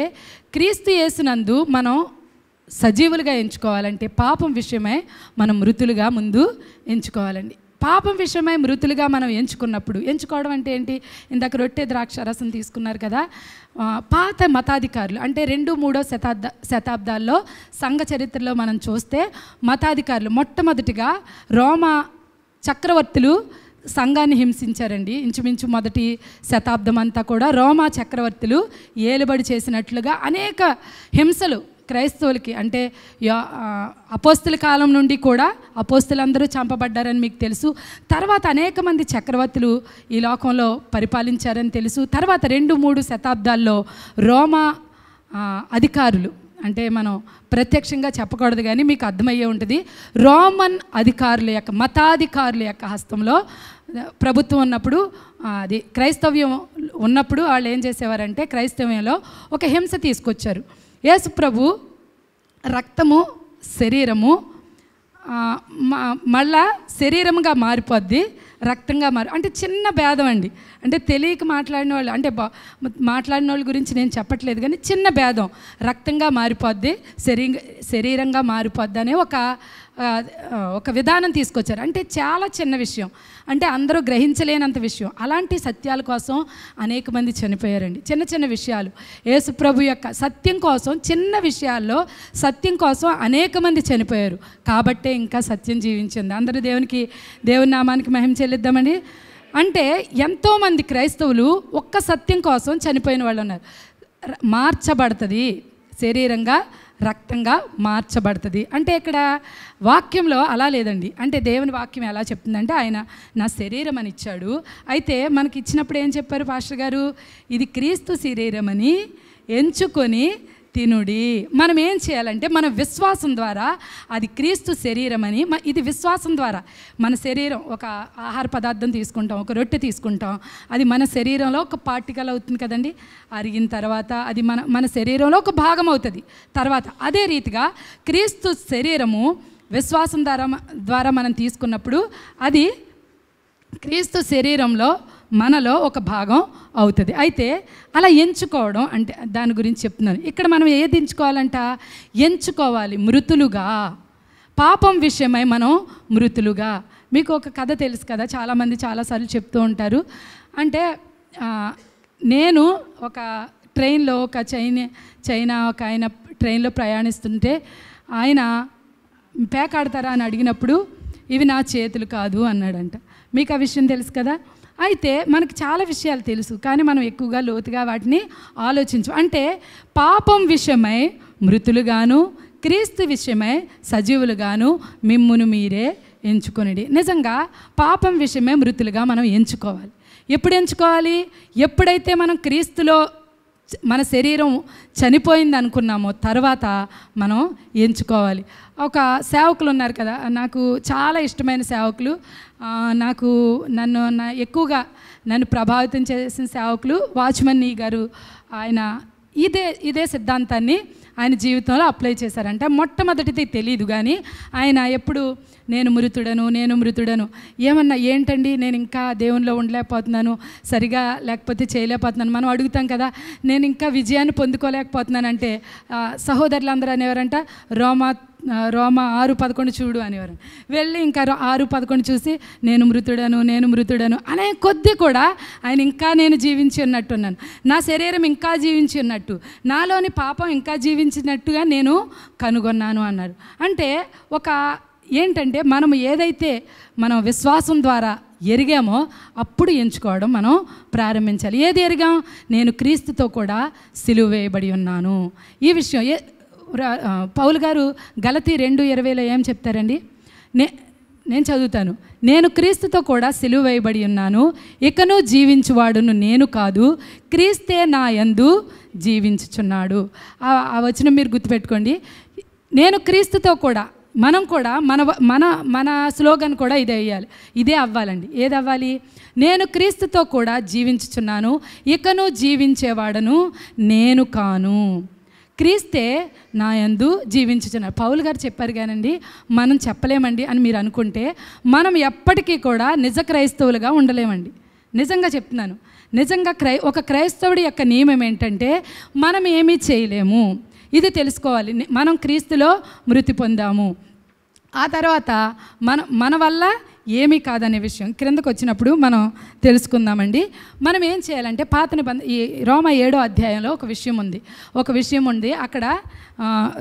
క్రీస్తు యేసునందు మనం సజీవులుగా ఎంచుకోవాలంటే పాపం విషయమై మనం మృతులుగా ముందు ఎంచుకోవాలండి. పాపం విషయమై మృతులుగా మనం ఎంచుకోవడం అంటే ఏంటి? ఇందాక రొట్టె ద్రాక్ష రసం తీసుకున్నారు కదా. పాత మతాధికారులు అంటే 2-3 శతాబ్దాల్లో సంఘ చరిత్రలో మనం చూస్తే మతాధికారులు మొట్టమొదటిగా రోమా చక్రవర్తులు సంఘాన్ని హింసించారండి. ఇంచుమించు మొదటి శతాబ్దం అంతా కూడా రోమా చక్రవర్తులు ఏలుబడి చేసినట్లుగా అనేక హింసలు క్రైస్తవులకి, అంటే అపోస్తుల కాలం నుండి కూడా అపోస్తులందరూ చంపబడ్డారని మీకు తెలుసు. తర్వాత అనేక మంది చక్రవర్తులు ఈ లోకంలో పరిపాలించారని తెలుసు. తర్వాత 2-3 శతాబ్దాల్లో రోమా అధికారులు అంటే మనం ప్రత్యక్షంగా చెప్పకూడదు కానీ మీకు అర్థమయ్యే ఉంటుంది. రోమన్ అధికారుల యొక్క మతాధికారుల యొక్క హస్తంలో ప్రభుత్వం ఉన్నప్పుడు, అది క్రైస్తవ్యం ఉన్నప్పుడు వాళ్ళు ఏం చేసేవారంటే క్రైస్తవ్యంలో ఒక హింస తీసుకొచ్చారు. యేసు ప్రభు రక్తము శరీరము మళ్ళా శరీరంగా మారిపోద్ది, రక్తంగా అంటే చిన్న భేదం అండి. అంటే తెలియక మాట్లాడిన వాళ్ళు, అంటే మాట్లాడిన వాళ్ళ గురించి నేను చెప్పట్లేదు కానీ చిన్న భేదం, రక్తంగా మారిపోద్ది, శరీరంగా మారిపోద్ది అనే ఒక విధానం తీసుకొచ్చారు. అంటే చాలా చిన్న విషయం, అంటే అందరూ గ్రహించలేనంత విషయం. అలాంటి సత్యాల కోసం అనేక మంది చనిపోయారండి. చిన్న చిన్న విషయాలు, యేసు ప్రభు యొక్క సత్యం కోసం, చిన్న విషయాల్లో సత్యం కోసం అనేక మంది చనిపోయారు. కాబట్టే ఇంకా సత్యం జీవించింది. అందరూ దేవుని నామానికి మహిమ చెల్లిద్దామని. అంటే ఎంతోమంది క్రైస్తవులు ఒక్క సత్యం కోసం చనిపోయిన వాళ్ళు ఉన్నారు. మార్చబడుతుంది, శరీరంగా రక్తంగా మార్చబడుతుంది. అంటే ఇక్కడ వాక్యంలో అలా లేదండి. అంటే దేవుని వాక్యం ఎలా చెప్తుందంటే ఆయన నా శరీరం అని ఇచ్చాడు. అయితే మనకి ఇచ్చినప్పుడు ఏం చెప్పారు పాస్టర్ గారు? ఇది క్రీస్తు శరీరం అని ఎంచుకొని తినుడి. మనం ఏం చేయాలంటే మన విశ్వాసం ద్వారా అది క్రీస్తు శరీరం అని, ఇది విశ్వాసం ద్వారా మన శరీరం, ఒక ఆహార పదార్థం తీసుకుంటాం, ఒక రొట్టె తీసుకుంటాం, అది మన శరీరంలో ఒక పార్టికల్ అవుతుంది కదండి. అరిగిన తర్వాత అది మన శరీరంలో ఒక భాగం అవుతుంది. తర్వాత అదే రీతిగా క్రీస్తు శరీరము విశ్వాసం ద్వారా మనం తీసుకున్నప్పుడు అది క్రీస్తు శరీరంలో మనలో ఒక భాగం అవుతుంది. అయితే అలా ఎంచుకోవడం అంటే దాని గురించి చెప్తున్నాను. ఇక్కడ మనం ఏది ఎంచుకోవాలంట? ఎంచుకోవాలి మృతులుగా, పాపం విషయమై మనం మృతులుగా. మీకు ఒక కథ తెలుసు కదా, చాలామంది చాలాసార్లు చెప్తూ ఉంటారు. అంటే నేను ఒక ట్రైన్లో చైనా ఒక ఆయన ట్రైన్లో ప్రయాణిస్తుంటే ఆయన పేకాడతారా అని అడిగినప్పుడు ఇవి నా చేతులు కాదు అన్నాడంట. మీకు ఆ విషయం తెలుసు కదా. అయితే మనకు చాలా విషయాలు తెలుసు కానీ మనం ఎక్కువగా లోతుగా వాటిని ఆలోచించు. అంటే పాపం విషయమై మృతులుగాను, క్రీస్తు విషయమై సజీవులుగాను మిమ్మును మీరే ఎంచుకొనిడి. నిజంగా పాపం విషయమై మృతులుగా మనం ఎంచుకోవాలి. ఎప్పుడు ఎంచుకోవాలి? ఎప్పుడైతే మనం క్రీస్తులో మన శరీరం చనిపోయింది అనుకున్నామో తర్వాత మనం ఎంచుకోవాలి. ఒక సేవకులు ఉన్నారు కదా, నాకు చాలా ఇష్టమైన సేవకులు, ఎక్కువగా నన్ను ప్రభావితం చేసిన సేవకులు వాచ్మన్ నీ గారు. ఆయన ఇదే సిద్ధాంతాన్ని ఆయన జీవితంలో అప్లై చేశారంట. మొట్టమొదటిది తెలియదు కానీ ఆయన ఎప్పుడు నేను మృతుడను ఏమన్నా ఏంటండి నేను ఇంకా దేవునిలో ఉండలేకపోతున్నాను, సరిగా లేకపోతే చేయలేకపోతున్నాను. మనం అడుగుతాం కదా, నేను ఇంకా విజయాన్ని పొందుకోలేకపోతున్నానంటే సహోదరులందరూ అనేవారంట రోమా 6:11 చూడు అనేవారు. వెళ్ళి ఇంకా 6:11 చూసి నేను మృతుడను అనే కొద్దీ కూడా ఆయన ఇంకా నేను జీవించి ఉన్నట్టున్నాను, నా శరీరం ఇంకా జీవించి ఉన్నట్టు, నాలోని పాపం ఇంకా జీవించినట్టుగా నేను కనుగొన్నాను అన్నారు. అంటే ఏంటంటే మనం ఏదైతే మనం విశ్వాసం ద్వారా ఎరిగామో అప్పుడు ఎంచుకోవడం మనం ప్రారంభించాలి. ఏది ఎరిగాం? నేను క్రీస్తుతో కూడా సిలువ వేయబడి ఉన్నాను. ఈ విషయం పౌలు గారు గలతీ 2:20 ఏం చెప్తారండి? నేను చదువుతాను. నేను క్రీస్తుతో కూడా సిలువ వేయబడి ఉన్నాను, ఇకను జీవించువాడును నేను కాదు, క్రీస్తే నా యందు జీవించుచున్నాడు. ఆ వచనం మీరు గుర్తుపెట్టుకోండి. నేను క్రీస్తుతో కూడా, మనం కూడా మన స్లోగన్ కూడా ఇదే అవ్వాలండి. ఏది అవ్వాలి? నేను క్రీస్తుతో కూడా జీవించుచున్నాను, ఇకను జీవించేవాడను నేను కాను, క్రీస్తే నా యందు జీవించుచున్నారు. పౌలు గారు చెప్పారు కానండి, మనం చెప్పలేమండి అని మీరు అనుకుంటే మనం ఎప్పటికీ కూడా నిజ క్రైస్తవులుగా ఉండలేమండి. నిజంగా చెప్తున్నాను. నిజంగా ఒక క్రైస్తవుడి యొక్క నియమం ఏంటంటే మనం ఏమీ చేయలేము, ఇది తెలుసుకోవాలి. మనం క్రీస్తులో మృతి పొందాము, ఆ తర్వాత మన వల్ల ఏమీ కాదనే విషయం క్రిందకు వచ్చినప్పుడు మనం తెలుసుకుందామండి. మనం ఏం చేయాలంటే పాత నిబంధన ఈ రోమా 7వ అధ్యాయంలో ఒక విషయం ఉంది. అక్కడ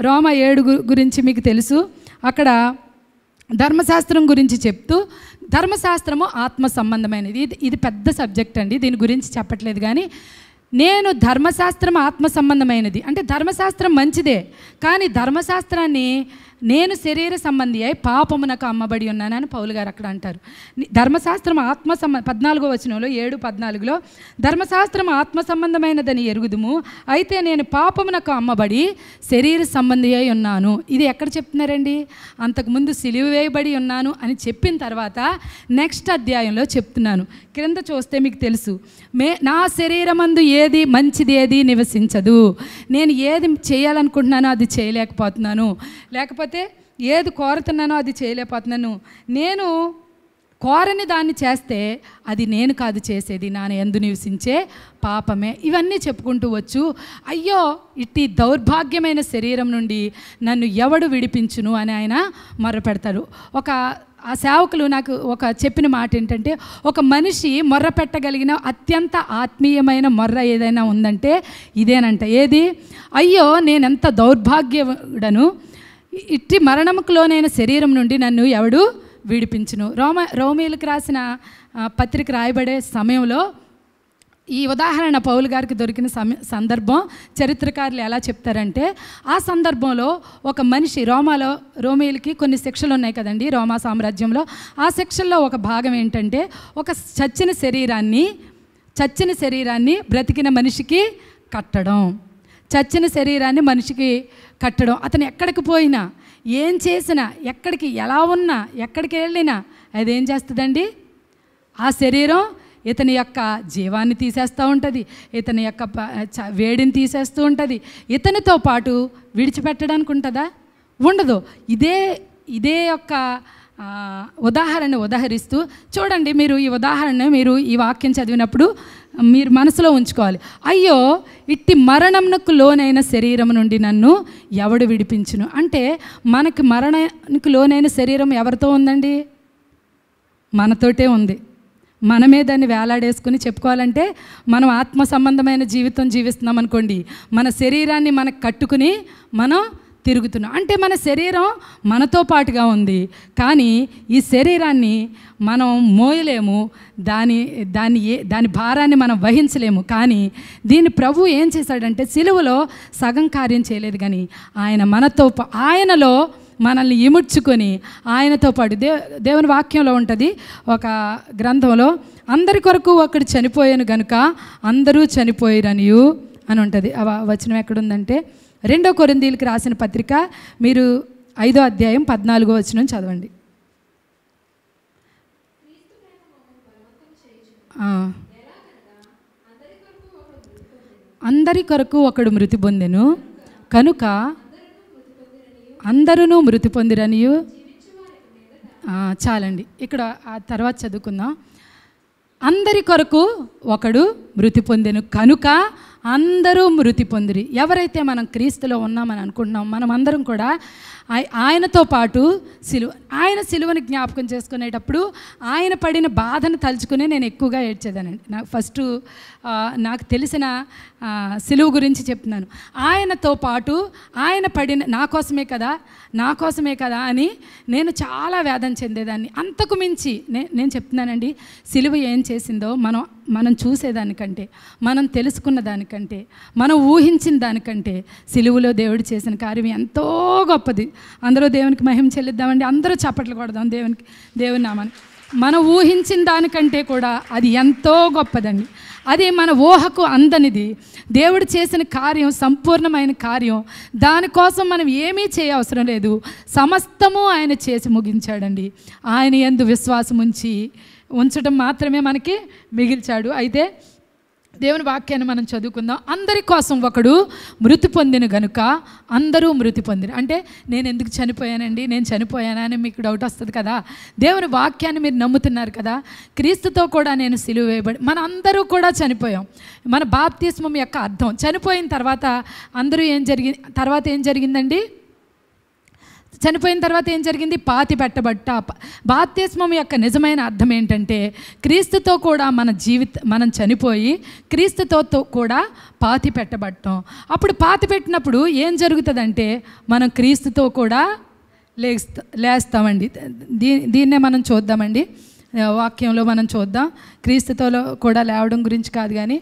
రోమా 7 గురించి మీకు తెలుసు. అక్కడ ధర్మశాస్త్రం గురించి చెప్తూ, ధర్మశాస్త్రము ఆత్మ సంబంధమైనది. ఇది పెద్ద సబ్జెక్ట్ అండి, దీని గురించి చెప్పట్లేదు. కానీ నేను ధర్మశాస్త్రం ఆత్మ సంబంధమైనది అంటే ధర్మశాస్త్రం మంచిదే, కానీ ధర్మశాస్త్రాన్ని నేను శరీర సంబంధి అయి పాపమునకు అమ్మబడి ఉన్నానని పౌలు గారు అక్కడ అంటారు. ధర్మశాస్త్రం ఆత్మ 14వ వచనంలో 7:14లో ధర్మశాస్త్రం ఆత్మ సంబంధమైనదని ఎరుగుదుము, అయితే నేను పాపమునకు అమ్మబడి శరీర సంబంధి అయి ఉన్నాను. ఇది ఎక్కడ చెప్తున్నారండి? అంతకుముందు సిలువ వేయబడి ఉన్నాను అని చెప్పిన తర్వాత నెక్స్ట్ అధ్యాయంలో చెప్తున్నాను. క్రింద చూస్తే మీకు తెలుసు, నా శరీరమందు ఏది మంచిది ఏది నివసించదు. నేను ఏది చేయాలనుకుంటున్నానో అది చేయలేకపోతున్నాను, లేకపోతే ఏది కోరుతున్నానో అది చేయలేకపోతున్నాను. నేను కోరని దాన్ని చేస్తే అది నేను కాదు చేసేది, నా యందు నివసించే పాపమే. ఇవన్నీ చెప్పుకుంటూ వచ్చు. అయ్యో ఇట్టి దౌర్భాగ్యమైన శరీరం నుండి నన్ను ఎవడు విడిపించును అని ఆయన మొర్రపెడతారు. ఆ సేవకులు నాకు చెప్పిన మాట ఏంటంటే, ఒక మనిషి మొర్ర పెట్టగలిగిన అత్యంత ఆత్మీయమైన మొర్ర ఏదైనా ఉందంటే ఇదేనంట. ఏది? అయ్యో నేనెంత దౌర్భాగ్యుడను, ఇట్టి మరణముకు లోనైన శరీరం నుండి నన్ను ఎవడు విడిపించును. రోమీయులకు రాసిన పత్రిక రాయబడే సమయంలో ఈ ఉదాహరణ పౌలు గారికి దొరికిన సందర్భం చరిత్రకారులు ఎలా చెప్తారంటే, ఆ సందర్భంలో ఒక మనిషి రోమీయులకి కొన్ని శిక్షలు ఉన్నాయి కదండి రోమా సామ్రాజ్యంలో. ఆ శిక్షల్లో ఒక భాగం ఏంటంటే, ఒక చచ్చిన శరీరాన్ని బ్రతికిన మనిషికి కట్టడం. చచ్చిన శరీరాన్ని మనిషికి కట్టడం. అతను ఎక్కడికి పోయినా, ఏం చేసినా, ఎక్కడికి ఎలా ఉన్నా, ఎక్కడికి వెళ్ళినా అదేం చేస్తుందండి? ఆ శరీరం ఇతని యొక్క జీవాన్ని తీసేస్తూ ఉంటుంది, ఇతని యొక్క వేడిని తీసేస్తూ ఉంటుంది. ఇతనితో పాటు విడిచిపెట్టడానికి ఉంటుందా? ఉండదు. ఇదే యొక్క ఉదాహరిస్తూ చూడండి. మీరు ఈ ఉదాహరణ ఈ వాక్యం చదివినప్పుడు మీరు మనసులో ఉంచుకోవాలి. అయ్యో ఇట్టి మరణంకు లోనైన శరీరం నుండి నన్ను ఎవడు విడిపించును అంటే, మనకి మరణానికి లోనైన శరీరం ఎవరితో ఉందండి? మనతోటే ఉంది. మనమే దాన్ని వేలాడేసుకుని చెప్పుకోవాలంటే, మనం ఆత్మ సంబంధమైన జీవితం జీవిస్తున్నాం అనుకోండి, మన శరీరాన్ని మనకు కట్టుకుని మనం తిరుగుతున్నాం. అంటే మన శరీరం మనతో పాటుగా ఉంది, కానీ ఈ శరీరాన్ని మనం మోయలేము, దాని భారాన్ని మనం వహించలేము. కానీ దీన్ని ప్రభు ఏం చేశాడంటే, సిలువలో సగం కార్యం చేయలేదు, కానీ ఆయనలో మనల్ని ఇముడ్చుకొని ఆయనతో పాటు దేవుని వాక్యంలో ఉంటుంది ఒక గ్రంథంలో, అందరి కొరకు ఒకడు చనిపోయాను గనుక అందరూ చనిపోయిరనియు అని ఉంటుంది. ఆ వచనం ఎక్కడుందంటే 2 కొరింథీయులకు రాసిన పత్రిక మీరు 5వ అధ్యాయం 14వ వచనం చదవండి. అందరి కొరకు ఒకడు మృతి పొందెను కనుక అందరూ మృతి పొందిరనియు. చాలండి, ఇక్కడ ఆ తర్వాత చదువుకుందాం. అందరి కొరకు ఒకడు మృతి పొందెను కనుక అందరూ మృతి పొందిరి. ఎవరైతే మనం క్రీస్తులో ఉన్నామని అనుకుంటున్నాం, మనం అందరం కూడా ఆయనతో పాటు ఆయన సిలువని జ్ఞాపకం చేసుకునేటప్పుడు ఆయన పడిన బాధను తలుచుకునే నేను ఎక్కువగా ఏడ్చేదానండి. నాకు తెలిసిన సిలువ గురించి చెప్తున్నాను. ఆయనతో పాటు ఆయన పడిన నా కోసమే కదా అని నేను చాలా వేదన చెందేదాన్ని. అంతకు మించి నేను చెప్తున్నానండి, సిలువ ఏం చేసిందో మనం చూసేదానికంటే, మనం తెలుసుకున్న దానికంటే, మనం ఊహించిన దానికంటే సిలువలో దేవుడు చేసిన కార్యం ఎంతో గొప్పది. అందరూ దేవునికి మహిమ చెల్లిద్దామండి, అందరూ చప్పట్లు కొడదాం దేవుని నామానికి. మనం ఊహించిన దానికంటే కూడా అది ఎంతో గొప్పదండి. అది మన ఊహకు అందనిది. దేవుడు చేసిన కార్యం సంపూర్ణమైన కార్యం. దానికోసం మనం ఏమీ చేయవసరం లేదు, సమస్తము ఆయన చేసి ముగించాడండి. ఆయన యందు విశ్వాసం ఉంచడం మాత్రమే మనకి మిగిల్చాడు. అయితే దేవుని వాక్యాన్ని మనం చదువుకుందాం. అందరి కోసం ఒకడు మృతి పొందిన గనుక అందరూ మృతి పొందిన అంటే, నేను ఎందుకు చనిపోయానండి, నేను చనిపోయానా అని మీకు డౌట్ వస్తుంది కదా. దేవుని వాక్యాన్ని మీరు నమ్ముతున్నారు కదా. క్రీస్తుతో కూడా నేను సిలువ వేయబడి, మన అందరూ కూడా చనిపోయాం. మన బాప్తిస్మం యొక్క అర్థం చనిపోయిన తర్వాత ఏం జరిగిందండి? చనిపోయిన తర్వాత ఏం జరిగింది? పాతి పెట్టబట్ట. బాప్తిస్మం యొక్క నిజమైన అర్థం ఏంటంటే, క్రీస్తుతో కూడా మనం చనిపోయి క్రీస్తుతో కూడా పాతి పెట్టబడటం. అప్పుడు పాతి పెట్టినప్పుడు ఏం జరుగుతుందంటే, మనం క్రీస్తుతో కూడా లేస్తామండి. దీన్నే మనం చూద్దామండి, వాక్యంలో మనం చూద్దాం. క్రీస్తుతో కూడా లేవడం గురించి కాదు, కానీ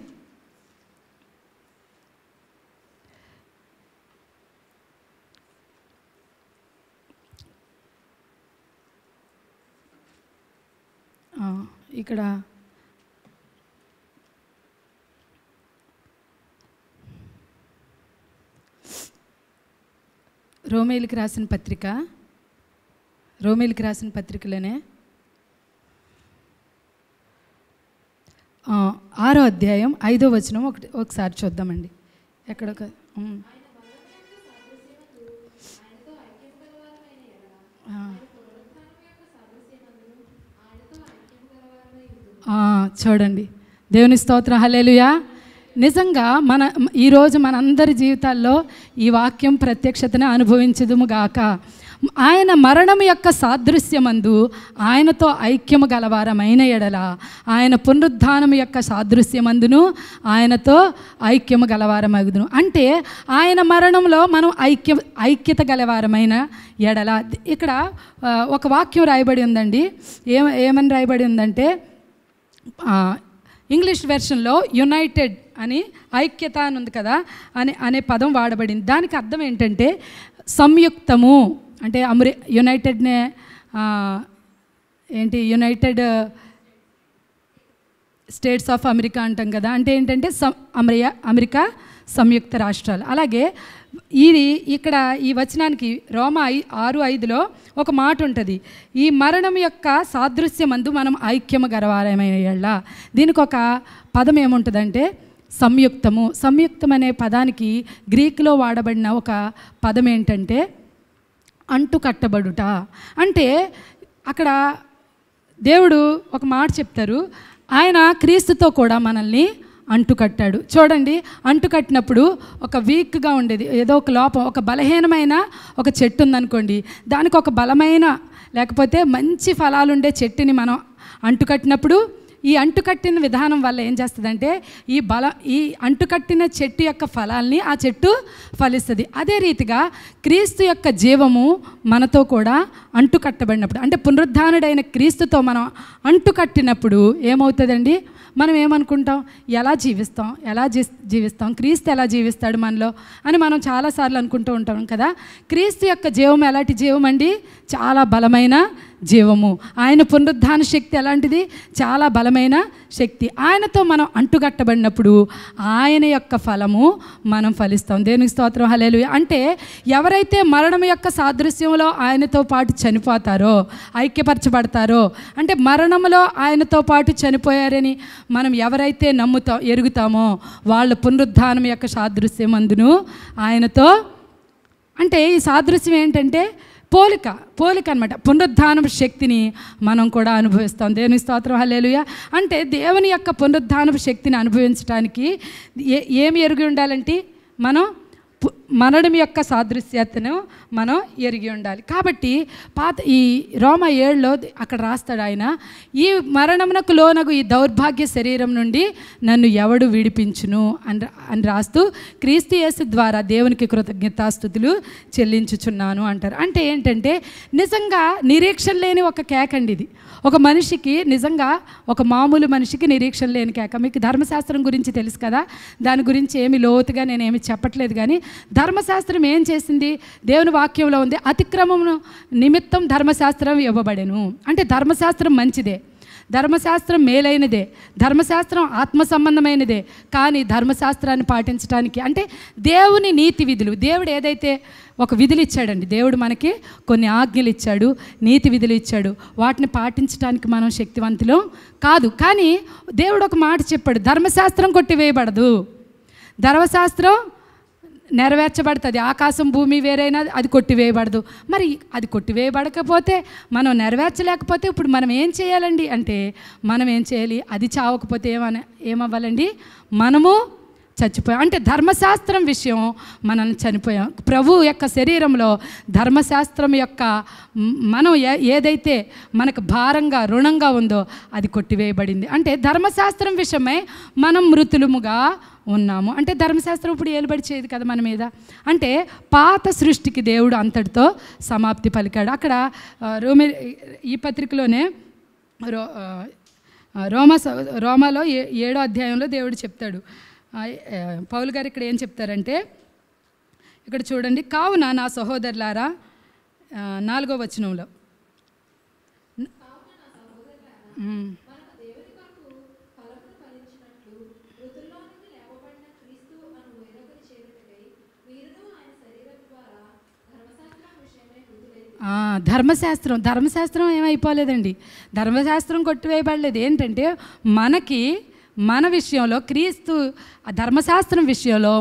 ఇక్కడ రోమేలికి రాసిన పత్రికలోనే 6వ అధ్యాయం 5వ వచనం ఒకసారి చూద్దామండి. ఎక్కడొక చూడండి. దేవుని స్తోత్రం, హల్లెలూయా. నిజంగా ఈరోజు మనందరి జీవితాల్లో ఈ వాక్యం ప్రత్యక్షతను అనుభవించదుము గాక. ఆయన మరణం యొక్క సాదృశ్యమందు ఆయనతో ఐక్యము గలవారమైన ఎడల ఆయన పునరుద్ధానం యొక్క సాదృశ్యమందును ఆయనతో ఐక్యము గలవారమగుదును. అంటే ఆయన మరణంలో మనం ఐక్యత గలవారమైన ఎడల. ఇక్కడ ఒక వాక్యం రాయబడి ఉందండి. ఏమని రాయబడి ఉందంటే, ఇంగ్లీష్ వెర్షన్లో యునైటెడ్ అని, ఐక్యత అని ఉంది కదా అనే పదం వాడబడింది. దానికి అర్థం ఏంటంటే సంయుక్తము. అంటే యునైటెడ్నే యునైటెడ్ స్టేట్స్ ఆఫ్ అమెరికా అంటాం కదా. అంటే ఏంటంటే అమెరికా సంయుక్త రాష్ట్రాలు. అలాగే ఇక్కడ ఈ వచనానికి రోమా 6:5లో ఒక మాట ఉంటుంది, ఈ మరణం యొక్క సాదృశ్యమందు మనం ఐక్యము గలవారమైన. దీనికి ఒక పదం ఏముంటుందంటే సంయుక్తము. సంయుక్తం అనే పదానికి గ్రీకులో వాడబడిన ఒక పదం ఏంటంటే అంటుకట్టబడుట. అంటే అక్కడ దేవుడు ఒక మాట చెప్తారు, ఆయన క్రీస్తుతో కూడా మనల్ని అంటుకట్టాడు. చూడండి, అంటుకట్టినప్పుడు ఒక వీక్గా ఉండేది, ఏదో ఒక లోపం, ఒక బలహీనమైన ఒక చెట్టు ఉందనుకోండి, దానికి ఒక బలమైన లేకపోతే మంచి ఫలాలుండే చెట్టుని మనం అంటుకట్టినప్పుడు ఈ అంటుకట్టిన విధానం వల్ల ఏం చేస్తుందంటే ఈ అంటుకట్టిన చెట్టు యొక్క ఫలాల్ని ఆ చెట్టు ఫలిస్తుంది. అదే రీతిగా క్రీస్తు యొక్క జీవము మనతో కూడా అంటుకట్టబడినప్పుడు, అంటే పునరుద్ధానుడైన క్రీస్తుతో మనం అంటుకట్టినప్పుడు ఏమవుతుందండి, మనం ఏమనుకుంటాం, ఎలా జీవిస్తాం, క్రీస్తు ఎలా జీవిస్తాడు మనలో అని మనం చాలాసార్లు అనుకుంటూ ఉంటాం కదా. క్రీస్తు యొక్క జీవం ఎలాంటి జీవం అండి, చాలా బలమైన జీవము. ఆయన పునరుద్ధాన శక్తి ఎలాంటిది, చాలా బలమైన శక్తి. ఆయనతో మనం అంటుకట్టబడినప్పుడు ఆయన యొక్క ఫలము మనం ఫలిస్తాం. దేవునికి స్తోత్రం, హల్లెలూయా. అంటే ఎవరైతే మరణం యొక్క సాదృశ్యంలో ఆయనతో పాటు చనిపోతారో, ఐక్యపరచబడతారో, అంటే మరణంలో ఆయనతో పాటు చనిపోయారని మనం ఎవరైతే ఎరుగుతామో వాళ్ళ పునరుద్ధానం యొక్క సాదృశ్యం అందును ఆయనతో. అంటే ఈ సాదృశ్యం ఏంటంటే పోలిక అనమాట. పునరుద్ధానం శక్తిని మనం కూడా అనుభవిస్తాం. దేవుని స్తోత్రం, హల్లెలూయా. అంటే దేవుని యొక్క పునరుద్ధానం శక్తిని అనుభవించడానికి ఏమి ఎరిగి ఉండాలంటే మనం మరణం యొక్క సాదృశ్యతను మనం ఎరిగి ఉండాలి. కాబట్టి ఈ రోమా 7లో అక్కడ రాస్తాడు ఆయన, ఈ మరణమునకు లోనగు ఈ దౌర్భాగ్య శరీరం నుండి నన్ను ఎవడు విడిపించును అని రాస్తూ క్రీస్తు యేసు ద్వారా దేవునికి కృతజ్ఞతాస్తుతులు చెల్లించుచున్నాను అంటారు. అంటే ఏంటంటే నిజంగా నిరీక్షణ లేని ఒక కేకండి ఇది. ఒక మనిషికి నిజంగా, ఒక మామూలు మనిషికి నిరీక్షణ లేని కేక. మీకు ధర్మశాస్త్రం గురించి తెలుసు కదా, దాని గురించి ఏమి లోతుగా నేనేమి చెప్పట్లేదు. కానీ ధర్మశాస్త్రం ఏం చేసింది, దేవుని వాక్యంలో ఉంది, అతిక్రమము నిమిత్తం ధర్మశాస్త్రం ఇవ్వబడెను. అంటే ధర్మశాస్త్రం మంచిదే, ధర్మశాస్త్రం మేలైనదే, ధర్మశాస్త్రం ఆత్మ సంబంధమైనదే. కానీ ధర్మశాస్త్రాన్ని పాటించడానికి, అంటే దేవుని నీతి విధులు, దేవుడు ఏదైతే ఒక విధులు ఇచ్చాడండి, దేవుడు మనకి కొన్ని ఆజ్ఞలు ఇచ్చాడు, నీతి విధులు ఇచ్చాడు, వాటిని పాటించడానికి మనం శక్తివంతులం కాదు. కానీ దేవుడు ఒక మాట చెప్పాడు, ధర్మశాస్త్రం కొట్టివేయబడదు, ధర్మశాస్త్రం నెరవేర్చబడుతుంది. ఆకాశం భూమి వేరైనా అది కొట్టివేయబడదు. మరి అది కొట్టివేయబడకపోతే, మనం నెరవేర్చలేకపోతే ఇప్పుడు మనం ఏం చేయాలండి అంటే, మనం ఏం చేయాలి, అది చావకపోతే ఏమవ్వాలండి, మనము చచ్చిపోయాం. అంటే ధర్మశాస్త్రం విషయం మనల్ని చనిపోయాం. ప్రభు యొక్క శరీరంలో ధర్మశాస్త్రం యొక్క మనం ఏదైతే మనకు భారంగా రుణంగా ఉందో అది కొట్టివేయబడింది. అంటే ధర్మశాస్త్రం విషయమై మనం మృతులముగా ఉన్నాము. అంటే ధర్మశాస్త్రం ఇప్పుడు ఏలుబడి చేయదు కదా మన మీద. అంటే పాత సృష్టికి దేవుడు అంతటితో సమాప్తి పలికాడు. అక్కడ ఈ పత్రికలోనే రోమాలో 7వ అధ్యాయంలో దేవుడు చెప్తాడు, పౌలు గారు ఇక్కడ ఏం చెప్తారంటే, ఇక్కడ చూడండి, కావున నా సహోదరులారా, 4వ వచనంలో ధర్మశాస్త్రం ఏమైపోలేదండి. ధర్మశాస్త్రం కొట్టివేయబడలేదు. ఏంటంటే మన విషయంలో క్రీస్తు ధర్మశాస్త్రం విషయంలో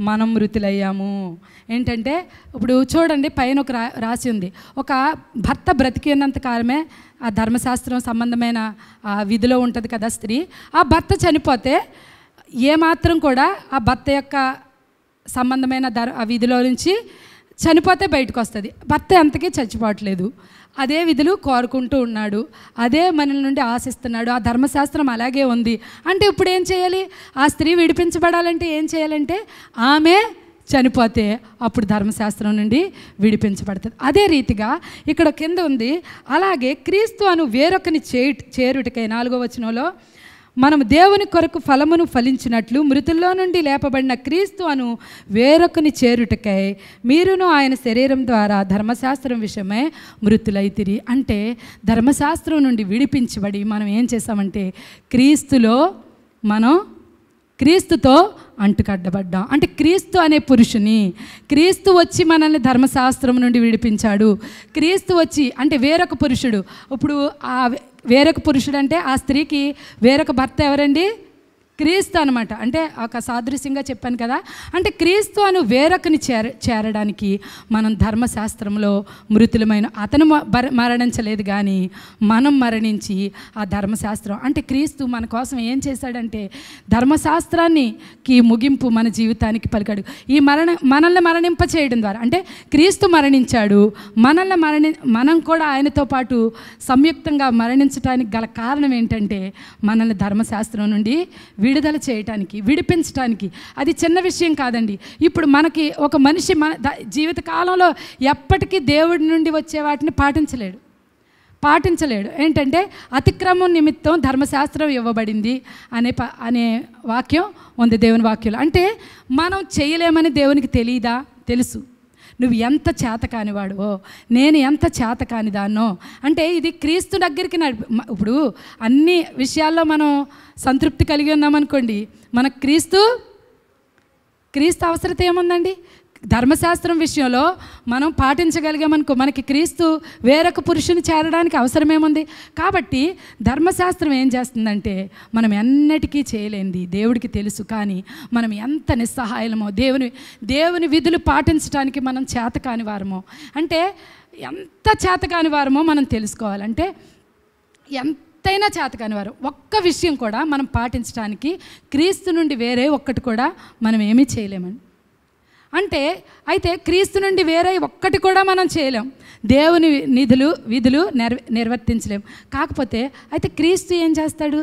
మనం మృతులయ్యాము. ఏంటంటే ఇప్పుడు చూడండి, పైన ఒక రాసి ఉంది, ఒక భర్త బ్రతికి ఉన్నంత కాలమే ఆ ధర్మశాస్త్రం సంబంధమైన విధిలో ఉంటుంది కదా స్త్రీ. ఆ భర్త చనిపోతే ఏమాత్రం కూడా ఆ భర్త యొక్క సంబంధమైన ఆ విధిలో నుంచి చనిపోతే బయటకు వస్తుంది. భర్త అంతకీ చచ్చిపోవట్లేదు, అదే విధులు కోరుకుంటూ ఉన్నాడు, అదే మన నుండి ఆశిస్తున్నాడు. ఆ ధర్మశాస్త్రం అలాగే ఉంది. అంటే ఇప్పుడు ఏం చేయాలి? ఆ స్త్రీ విడిపించబడాలంటే ఏం చేయాలంటే ఆమె చనిపోతే అప్పుడు ధర్మశాస్త్రం నుండి విడిపించబడుతుంది. అదే రీతిగా ఇక్కడ కింద ఉంది, అలాగే క్రీస్తు అను వేరొకని చేరుటకై 4వ వచనంలో మనం దేవుని కొరకు ఫలమును ఫలించినట్లు మృతుల్లో నుండి లేపబడిన క్రీస్తు అను వేరొకని చేరుటకై మీరును ఆయన శరీరం ద్వారా ధర్మశాస్త్రం విషయమై మృతులైతిరి. అంటే ధర్మశాస్త్రం నుండి విడిపించబడి మనం ఏం చేసామంటే క్రీస్తుతో అంటుకట్టబడ్డాం. అంటే క్రీస్తు అనే పురుషుని, క్రీస్తు వచ్చి మనల్ని ధర్మశాస్త్రం నుండి విడిపించాడు. క్రీస్తు వచ్చి అంటే వేరొక పురుషుడు. ఇప్పుడు ఆ వేరొక పురుషుడు అంటే ఆ స్త్రీకి వేరొక భర్త ఎవరండి? క్రీస్తు అనమాట. అంటే ఒక సాదృశ్యంగా చెప్పాను కదా. అంటే క్రీస్తు అను వేరొకని చేరడానికి మనం ధర్మశాస్త్రంలో మృతులమైన, అతను మరణించలేదు కానీ మనం మరణించి ఆ ధర్మశాస్త్రం అంటే క్రీస్తు మన కోసం ఏం చేశాడంటే ధర్మశాస్త్రానికి ముగింపు మన జీవితానికి పలికాడు. ఈ మనల్ని మరణింప చేయడం ద్వారా అంటే క్రీస్తు మరణించాడు, మనం కూడా ఆయనతో పాటు సంయుక్తంగా మరణించడానికి గల కారణం ఏంటంటే మనల్ని ధర్మశాస్త్రం నుండి విడుదల చేయటానికి, విడిపించడానికి. అది చిన్న విషయం కాదండి. ఇప్పుడు మనకి ఒక మనిషి మన జీవిత కాలంలో ఎప్పటికీ దేవుడి నుండి వచ్చే వాటిని పాటించలేడు. ఏంటంటే అతిక్రమం నిమిత్తం ధర్మశాస్త్రం ఇవ్వబడింది అనే వాక్యం ఉంది దేవుని వాక్యంలో. అంటే మనం చేయలేమని దేవునికి తెలియదా? తెలుసు. నువ్వు ఎంత చేత కానివాడువో, నేను ఎంత చేత కానిదాన్నో. అంటే ఇది క్రీస్తు దగ్గరికి ఇప్పుడు అన్ని విషయాల్లో మనం సంతృప్తి కలిగి ఉన్నామనుకోండి, మనకు క్రీస్తు అవసరత ఏముందండి? ధర్మశాస్త్రం విషయంలో మనం పాటించగలిగామనుకో మనకి క్రీస్తు వేరొక పురుషుని చేరడానికి అవసరమేముంది? కాబట్టి ధర్మశాస్త్రం ఏం చేస్తుందంటే మనం ఎన్నటికీ చేయలేంది దేవుడికి తెలుసు. కానీ మనం ఎంత నిస్సహాయమో, దేవుని విధులు పాటించడానికి మనం చేతకాని వారమో, అంటే ఎంత చేతకాని వారమో మనం తెలుసుకోవాలంటే ఎంతైనా చేతకాని వారు ఒక్క విషయం కూడా మనం పాటించడానికి క్రీస్తు నుండి వేరే ఒక్కటి కూడా మనం ఏమీ చేయలేమండి. అంటే అయితే క్రీస్తు నుండి వేరే ఒక్కటి కూడా మనం చేయలేం, దేవుని విధులు నిర్వర్తించలేం. కాకపోతే అయితే క్రీస్తు ఏం చేస్తాడు?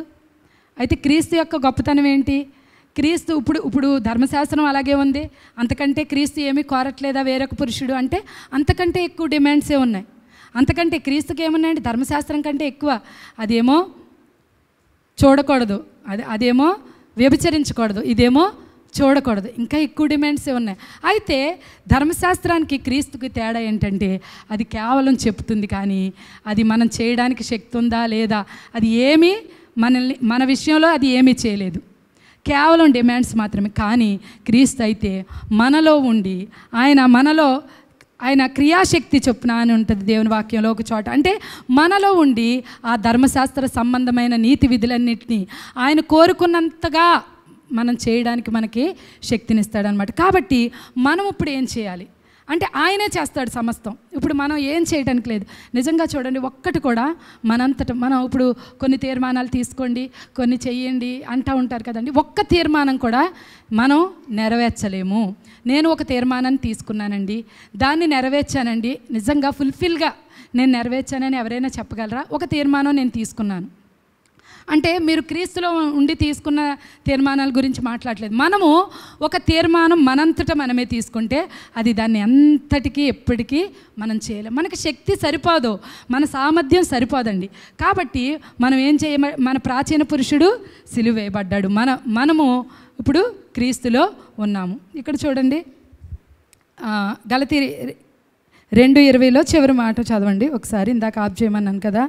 అయితే క్రీస్తు యొక్క గొప్పతనం ఏంటి? క్రీస్తు ఇప్పుడు ధర్మశాస్త్రం అలాగే ఉంది, అంతకంటే క్రీస్తు ఏమీ కోరట్లేదా వేరొక పురుషుడు అంటే? అంతకంటే ఎక్కువ డిమాండ్సే ఉన్నాయి. అంతకంటే క్రీస్తుకి ఏమున్నాయండి? ధర్మశాస్త్రం కంటే ఎక్కువ. అదేమో చూడకూడదు, అదేమో వ్యభిచరించకూడదు, ఇదేమో చూడకూడదు, ఇంకా ఎక్కువ డిమాండ్సే ఉన్నాయి. అయితే ధర్మశాస్త్రానికి క్రీస్తుకి తేడా ఏంటంటే అది కేవలం చెప్తుంది, కానీ అది మనం చేయడానికి శక్తి ఉందా లేదా, అది ఏమీ మన విషయంలో అది ఏమీ చేయలేదు, కేవలం డిమాండ్స్ మాత్రమే. కానీ క్రీస్తు అయితే మనలో ఉండి ఆయన క్రియాశక్తి చొప్పున అని ఉంటుంది దేవుని వాక్యంలో ఒక చోట. అంటే మనలో ఉండి ఆ ధర్మశాస్త్ర సంబంధమైన నీతి విధులన్నింటినీ ఆయన కోరుకున్నంతగా మనం చేయడానికి మనకి శక్తినిస్తాడనమాట. కాబట్టి మనం ఇప్పుడు ఏం చేయాలి అంటే ఆయనే చేస్తాడు సమస్తం. ఇప్పుడు మనం ఏం చేయడానికి లేదు. నిజంగా చూడండి, ఒక్కటి కూడా మనం ఇప్పుడు కొన్ని తీర్మానాలు తీసుకోండి, కొన్ని చెయ్యండి అంటూ ఉంటారు కదండి. ఒక్క తీర్మానం కూడా మనం నెరవేర్చలేము. నేను ఒక తీర్మానాన్ని తీసుకున్నానండి, దాన్ని నెరవేర్చానండి, నిజంగా ఫుల్ఫిల్గా నేను నెరవేర్చానని ఎవరైనా చెప్పగలరా? ఒక తీర్మానం నేను తీసుకున్నాను అంటే మీరు క్రీస్తులో ఉండి తీసుకున్న తీర్మానాల గురించి మాట్లాడలేదు. మనము ఒక తీర్మానం మనంతటా మనమే తీసుకుంటే అది దాన్ని అంతటికీ ఎప్పటికీ మనం చేయలేం. మనకి శక్తి సరిపోదు, మన సామర్థ్యం సరిపోదండి. కాబట్టి మనం ఏం మన ప్రాచీన పురుషుడు సిలువ వేయబడ్డాడు, మనము ఇప్పుడు క్రీస్తులో ఉన్నాము. ఇక్కడ చూడండి, గలతీ 2:20 చివరి మాట చదవండి ఒకసారి. ఇందాక ఆఫ్ చేయమన్నాను కదా.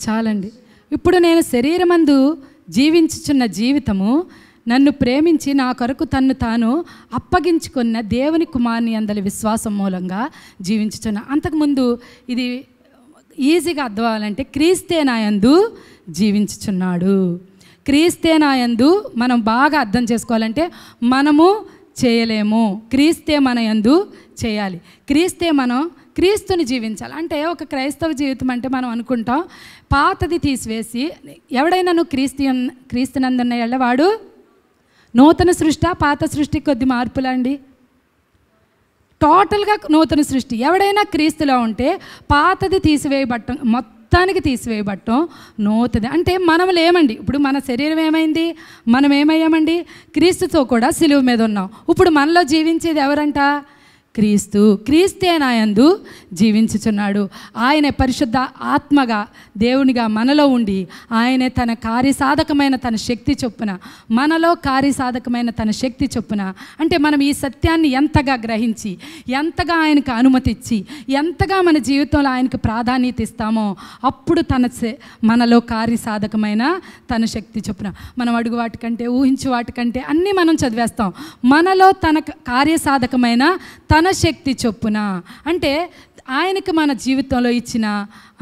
చాలండి. ఇప్పుడు నేను శరీరమందు జీవించుచున్న జీవితము నన్ను ప్రేమించి నా కొరకు తన్ను తాను అప్పగించుకున్న దేవుని కుమారుని అందలి విశ్వాసం మూలంగా జీవించుచున్న. అంతకుముందు ఇది ఈజీగా అర్థం అవ్వాలంటే క్రీస్తే నాయందు జీవించుచున్నాడు. క్రీస్తే నాయందు మనం బాగా అర్థం చేసుకోవాలంటే మనము చేయలేము, క్రీస్తే మన యందు చేయాలి. మనం క్రీస్తుని జీవించాలి. అంటే ఒక క్రైస్తవ జీవితం అంటే మనం అనుకుంటాం పాతది తీసివేసి, ఎవడైనా నువ్వు క్రీస్తునందున్న ఎళ్ళవాడు నూతన సృష్టి, పాత సృష్టి కొద్ది మార్పులండి, టోటల్గా నూతన సృష్టి. ఎవడైనా క్రీస్తులో ఉంటే పాతది తీసివేయబట్టం, మొత్తానికి తీసివేయబట్టం నూతది. అంటే మనం లేమండి. ఇప్పుడు మన శరీరం ఏమైంది, మనం ఏమయ్యామండి, క్రీస్తుతో కూడా సిలువ మీద ఉన్నాం. ఇప్పుడు మనలో జీవించేది ఎవరంట, క్రీస్తే నాయందు జీవించుచున్నాడు. ఆయనే పరిశుద్ధ ఆత్మగా దేవునిగా మనలో ఉండి ఆయనే తన కార్యసాధకమైన తన శక్తి చొప్పున, మనలో కార్యసాధకమైన తన శక్తి చొప్పున, అంటే మనం ఈ సత్యాన్ని ఎంతగా గ్రహించి, ఎంతగా ఆయనకు అనుమతి ఇచ్చి, ఎంతగా మన జీవితంలో ఆయనకు ప్రాధాన్యత ఇస్తామో అప్పుడు మనలో కార్యసాధకమైన తన శక్తి చొప్పున, మనం అడుగు వాటికంటే ఊహించు వాటికంటే అన్నీ మనం చదివేస్తాం. మనలో తన కార్యసాధకమైన తన శక్తి చొప్పున, అంటే ఆయనకి మన జీవితంలో ఇచ్చిన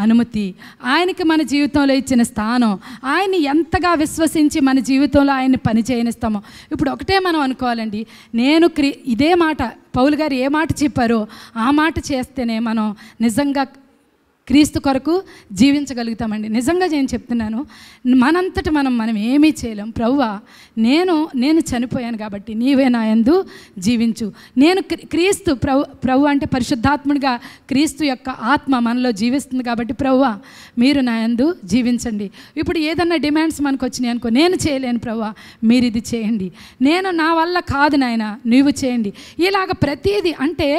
అనుమతి, ఆయనకి మన జీవితంలో ఇచ్చిన స్థానం, ఆయన్ని ఎంతగా విశ్వసించి మన జీవితంలో ఆయన్ని పని చేయనిస్తామో. ఇప్పుడు ఒకటే మనం అనుకోవాలండి, నేను ఇదే మాట పౌలు గారు ఏ మాట చెప్పారో ఆ మాట చేస్తేనే మనం నిజంగా క్రీస్తు కొరకు జీవించగలుగుతామండి. నిజంగా నేను చెప్తున్నాను, మనంతట మనం ఏమీ చేయలేం. ప్రభువా నేను చనిపోయాను కాబట్టి నీవే నా యందు జీవించు. నేను క్రీస్తు ప్రభు అంటే పరిశుద్ధాత్ముడిగా క్రీస్తు యొక్క ఆత్మ మనలో జీవిస్తుంది కాబట్టి ప్రభువా మీరు నా యందు జీవించండి. ఇప్పుడు ఏదన్నా డిమాండ్స్ మనకు వచ్చినాయి అనుకో, నేను చేయలేను ప్రభువా మీరు ఇది చేయండి, నా వల్ల కాదు నాయన నీవు చేయండి. ఇలాగ ప్రతీది అంటే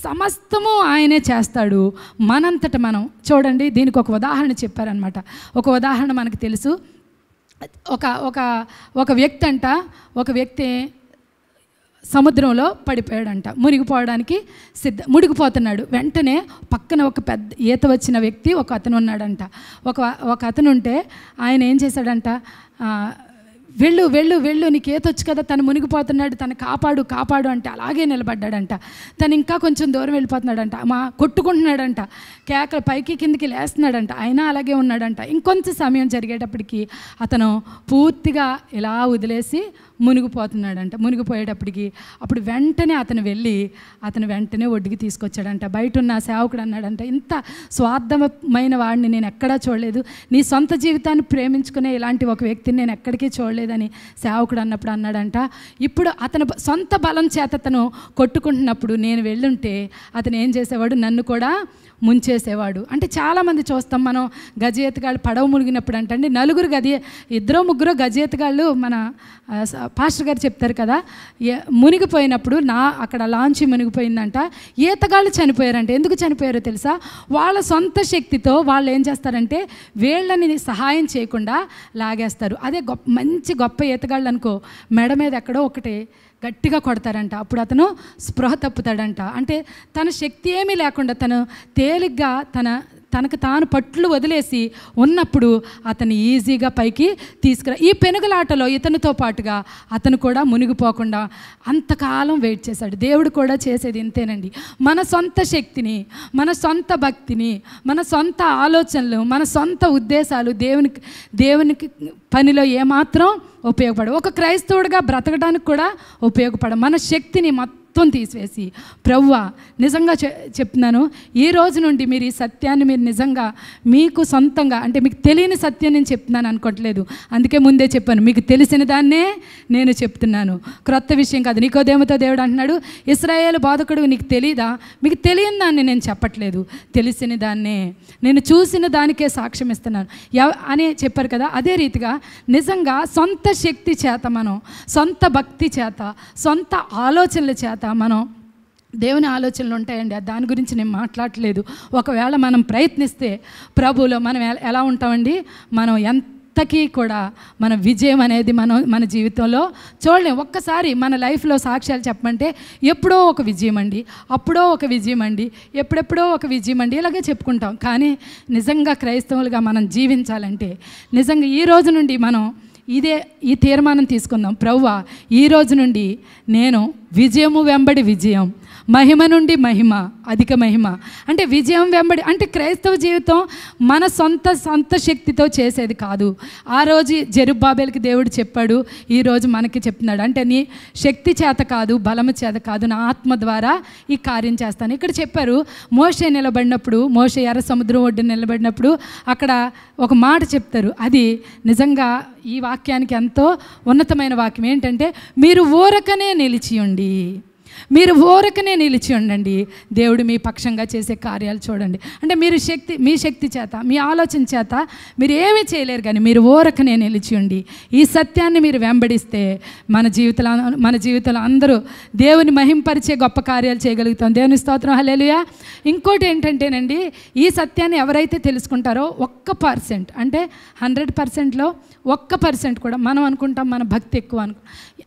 సమస్తము ఆయనే చేస్తాడు. మనంతట మనం చూడండి, దీనికి ఒక ఉదాహరణ చెప్పారనమాట. ఒక ఉదాహరణ మనకు తెలుసు. ఒక వ్యక్తి సముద్రంలో పడిపోయాడంట, మునిగిపోవడానికి మునిగిపోతున్నాడు. వెంటనే పక్కన ఒక పెద్ద ఈత వచ్చిన వ్యక్తి ఒక అతను ఉన్నాడంట. ఒక అతను ఉంటే ఆయన ఏం చేశాడంట, వెళ్ళు వెళ్ళు వెళ్ళు నీకు ఏతొచ్చు కదా, తను మునిగిపోతున్నాడు, తను కాపాడు అంటే అలాగే నిలబడ్డాడంట. తను ఇంకా కొంచెం దూరం వెళ్ళిపోతున్నాడంట, కొట్టుకుంటున్నాడంట, కేకలు పైకి కిందికి లేస్తున్నాడంట, అయినా అలాగే ఉన్నాడంట. ఇంకొంచెం సమయం జరిగేటప్పటికి అతను పూర్తిగా ఇలా వదిలేసి మునిగిపోతున్నాడంట. మునిగిపోయేటప్పటికి అప్పుడు వెంటనే అతను వెంటనే ఒడ్డుకి తీసుకొచ్చాడంట. బయట ఉన్న సేవకుడు అన్నాడంట, ఇంత స్వార్థమైన వాడిని నేను ఎక్కడా చూడలేదు, నీ సొంత జీవితాన్ని ప్రేమించుకునే ఇలాంటి ఒక వ్యక్తిని నేను ఎక్కడికి చూడలేదని సేవకుడు అన్నప్పుడు అన్నాడంట, ఇప్పుడు అతను సొంత బలం చేత అతను కొట్టుకుంటున్నప్పుడు నేను వెళ్ళుంటే అతను ఏం చేసేవాడు, నన్ను కూడా ముంచేసేవాడు. అంటే చాలామంది చూస్తాం మనం, గజేతగాళ్ళు పడవ మునిగినప్పుడు అంటే ఇద్దరు ముగ్గురు గజేతగాళ్ళు మన పాస్టర్ గారు చెప్తారు కదా, మునిగిపోయినప్పుడు అక్కడ లాంచ్ మునిగిపోయిందంట, ఈతగాళ్ళు చనిపోయారంట. ఎందుకు చనిపోయారో తెలుసా, వాళ్ళ సొంత శక్తితో వాళ్ళు ఏం చేస్తారంటే వీళ్ళని సహాయం చేయకుండా లాగేస్తారు. అదే మంచి గొప్ప ఈతగాళ్ళు అనుకో, మెడ మీద ఎక్కడో ఒకటి గట్టిగా కొడతారంట, అప్పుడు అతను స్పృహ తప్పుతాడంట. అంటే తన శక్తి ఏమీ లేకుండా తను తేలిగ్గా తనకు తాను పట్లు వదిలేసి ఉన్నప్పుడు అతను ఈజీగా పైకి ఈ పెనుగులాటలో ఇతనితో పాటుగా అతను కూడా మునిగిపోకుండా అంతకాలం వెయిట్ చేశాడు. దేవుడు కూడా చేసేది ఇంతేనండి. మన సొంత శక్తిని, మన సొంత భక్తిని, మన సొంత ఆలోచనలు, మన సొంత ఉద్దేశాలు దేవునికి పనిలో ఏమాత్రం ఉపయోగపడవు. ఒక క్రైస్తవుడిగా బ్రతకడానికి కూడా ఉపయోగపడవు. మన శక్తిని మొత్తం తీసివేసి, ప్రభువా నిజంగా చెప్తున్నాను, ఈ రోజు నుండి మీరు ఈ సత్యాన్ని మీరు నిజంగా మీకు సొంతంగా, అంటే మీకు తెలియని సత్యం నేను చెప్తున్నాను అనుకోవట్లేదు, అందుకే ముందే చెప్పాను, మీకు తెలిసిన దాన్నే నేను చెప్తున్నాను, క్రొత్త విషయం కాదు. నికోదేముతో దేవుడు అంటున్నాడు, ఇశ్రాయేలు బోధకుడు నీకు తెలీదా, మీకు తెలియని దాన్ని నేను చెప్పట్లేదు, తెలిసిన దాన్నే, నేను చూసిన దానికే సాక్ష్యం ఇస్తున్నాను అని చెప్పారు కదా. అదే రీతిగా నిజంగా సొంత శక్తి చేత, మనం సొంత భక్తి చేత, సొంత ఆలోచనల చేత మనం, దేవుని ఆలోచనలు ఉంటాయండి, దాని గురించి నేను మాట్లాడట్లేదు. ఒకవేళ మనం ప్రయత్నిస్తే ప్రభువులో మనం ఎలా ఉంటామండి, మనం ఎంత అంతకీ కూడా మన విజయం అనేది మన జీవితంలో చూడలేం. ఒక్కసారి మన లైఫ్లో సాక్ష్యాలు చెప్పమంటే ఎప్పుడో ఒక విజయం అండి, అప్పుడో ఒక విజయం అండి, ఎప్పుడెప్పుడో ఒక విజయం అండి, ఇలాగే చెప్పుకుంటాం. కానీ నిజంగా క్రైస్తవులుగా మనం జీవించాలంటే నిజంగా ఈ రోజు నుండి మనం ఈ తీర్మానం తీసుకుందాం. ప్రభువా, ఈ రోజు నుండి నేను విజయము వెంబడి విజయం, మహిమ నుండి మహిమ, అధిక మహిమ. అంటే విజయం వెంబడి అంటే క్రైస్తవ జీవితం మన సొంత శక్తితో చేసేది కాదు. ఆ రోజు జెరుబ్బాబెలుకి దేవుడు చెప్పాడు, ఈరోజు మనకి చెప్తున్నాడు. అంటే నీ శక్తి చేత కాదు, బలము చేత కాదు, నా ఆత్మ ద్వారా ఈ కార్యం చేస్తాను. ఇక్కడ చెప్పారు, మోషే నిలబడినప్పుడు, మోషే ఎర్ర సముద్రం ఒడ్డున నిలబడినప్పుడు అక్కడ ఒక మాట చెప్తారు. అది నిజంగా ఈ వాక్యానికి ఎంతో ఉన్నతమైన వాక్యం. ఏంటంటే, మీరు ఊరకనే నిలిచి ఉండి, మీరు ఊరకనే నిలిచి ఉండండి, దేవుడు మీ పక్షంగా చేసే కార్యాలు చూడండి. అంటే మీరు మీ శక్తి చేత, మీ ఆలోచన చేత మీరు ఏమీ చేయలేరు, కానీ మీరు ఊరకనే నిలిచి ఉండి ఈ సత్యాన్ని మీరు వెంబడిస్తే మన జీవితంలో అందరూ దేవుని మహింపరిచే గొప్ప కార్యాలు చేయగలుగుతాం. దేవుని స్తోత్రం, హల్లెలూయా. ఇంకోటి ఏంటంటేనండి, ఈ సత్యాన్ని ఎవరైతే తెలుసుకుంటారో 1% అంటే 100%లో 1% కూడా మనం అనుకుంటాం మన భక్తి ఎక్కువ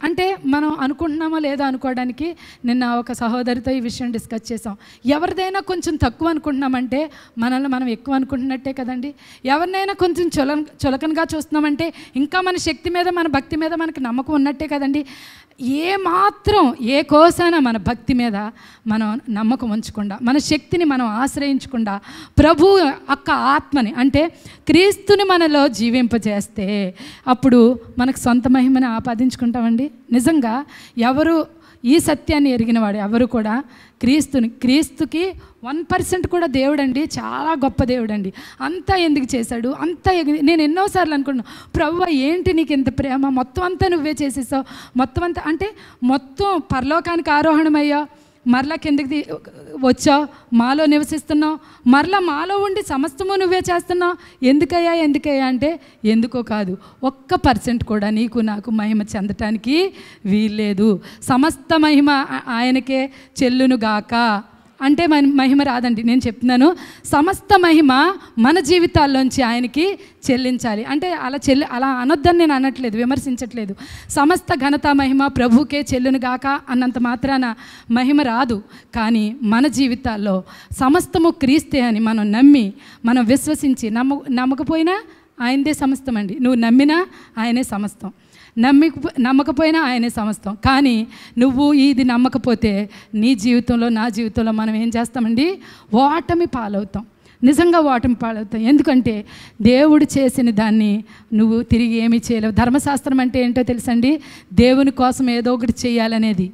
అంటే మనం అనుకుంటున్నామో లేదో అనుకోవడానికి నిన్న ఒక సహోదరితో ఈ విషయం డిస్కస్ చేసాం. ఎవరిదైనా కొంచెం తక్కువ అనుకుంటున్నామంటే మనల్ని మనం ఎక్కువ అనుకుంటున్నట్టే కదండి. ఎవరినైనా కొంచెం చులకనగా చూస్తున్నామంటే ఇంకా మన శక్తి మీద, మన భక్తి మీద మనకు నమ్మకం ఉన్నట్టే కదండి. ఏ కోసైనా మన భక్తి మీద మనం నమ్మకం ఉంచకుండా, మన శక్తిని మనం ఆశ్రయించకుండా ప్రభు యొక్క ఆత్మని అంటే క్రీస్తుని మనలో జీవింపజేస్తే అప్పుడు మనకు సొంత మహిమని ఆపాదించుకుంటామండి. నిజంగా ఈ సత్యాన్ని ఎరిగినవాడు ఎవరు కూడా క్రీస్తుకి 1% కూడా దేవుడండి, చాలా గొప్ప దేవుడండి. అంతా ఎందుకు చేశాడు, నేను ఎన్నోసార్లు అనుకున్నాను, ప్రభువా ఏంటి నీకు ఇంత ప్రేమ, మొత్తం అంతా నువ్వే చేసేసావు, మొత్తం అంతా అంటే మొత్తం పరలోకానికి ఆరోహణమయ్యా, మరలా కిందకి వచ్చావు, మాలో నివసిస్తున్నావు, మరలా మాలో ఉండి సమస్తము నువ్వే చేస్తున్నావు. ఎందుకయ్యా అంటే ఎందుకో కాదు, 1% కూడా నీకు నాకు మహిమ చెందటానికి వీల్లేదు. సమస్త మహిమ ఆయనకే చెల్లునుగాక అంటే మహిమ రాదండి. నేను చెప్తున్నాను, సమస్త మహిమ మన జీవితాల్లోంచి ఆయనకి చెల్లించాలి. అంటే అలా అనొద్దని నేను అనట్లేదు, విమర్శించట్లేదు. సమస్త ఘనత మహిమ ప్రభుకే చెల్లునుగాక అన్నంత మాత్రాన మహిమ రాదు. కానీ మన జీవితాల్లో సమస్తము క్రీస్తే అని మనం నమ్మి, మనం విశ్వసించి నమ్మకపోయినా ఆయనదే సమస్తం అండి. నువ్వు నమ్మినా ఆయనే సమస్తం, నమ్మకపోయినా ఆయనే సమస్తం. కానీ నువ్వు ఇది నమ్మకపోతే నీ జీవితంలో, నా జీవితంలో మనం ఏం చేస్తామండి, ఓటమి పాలవుతాం. నిజంగా ఓటమి పాలవుతాం. ఎందుకంటే దేవుడు చేసిన దాన్ని నువ్వు తిరిగి ఏమీ చేయలేవు. ధర్మశాస్త్రం అంటే ఏంటో తెలుసండి, దేవుని కోసం ఏదో ఒకటి చేయాలనేది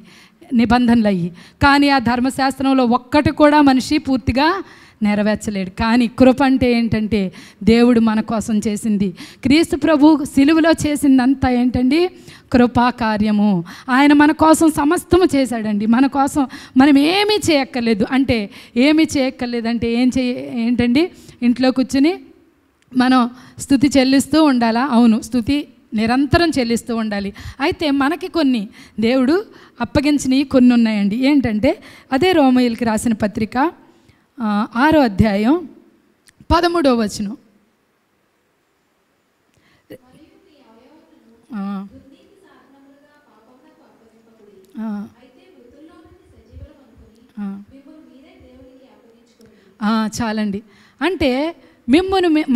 నిబంధనలు అయ్యి. కానీ ఆ ధర్మశాస్త్రంలో ఒక్కటి కూడా మనిషి పూర్తిగా నెరవేర్చలేడు. కానీ కృప అంటే ఏంటంటే దేవుడు మన కోసం చేసింది, క్రీస్తు ప్రభు సిలువలో చేసిందంతా ఏంటండి, కృపా కార్యము. ఆయన మన కోసం సమస్తము చేశాడండి. మన కోసం మనం ఏమీ చేయక్కర్లేదు. అంటే ఏమీ చేయక్కర్లేదంటే ఏంటండి, ఇంట్లో కూర్చుని మనం స్తుతి చెల్లిస్తూ ఉండాలా? అవును, స్తుతి నిరంతరం చెల్లిస్తూ ఉండాలి. అయితే మనకి కొన్ని దేవుడు అప్పగించినవి కొన్ని ఉన్నాయండి. ఏంటంటే అదే రోమీయులకి రాసిన పత్రిక 6వ అధ్యాయం 13వ వచనం. చాలండి. అంటే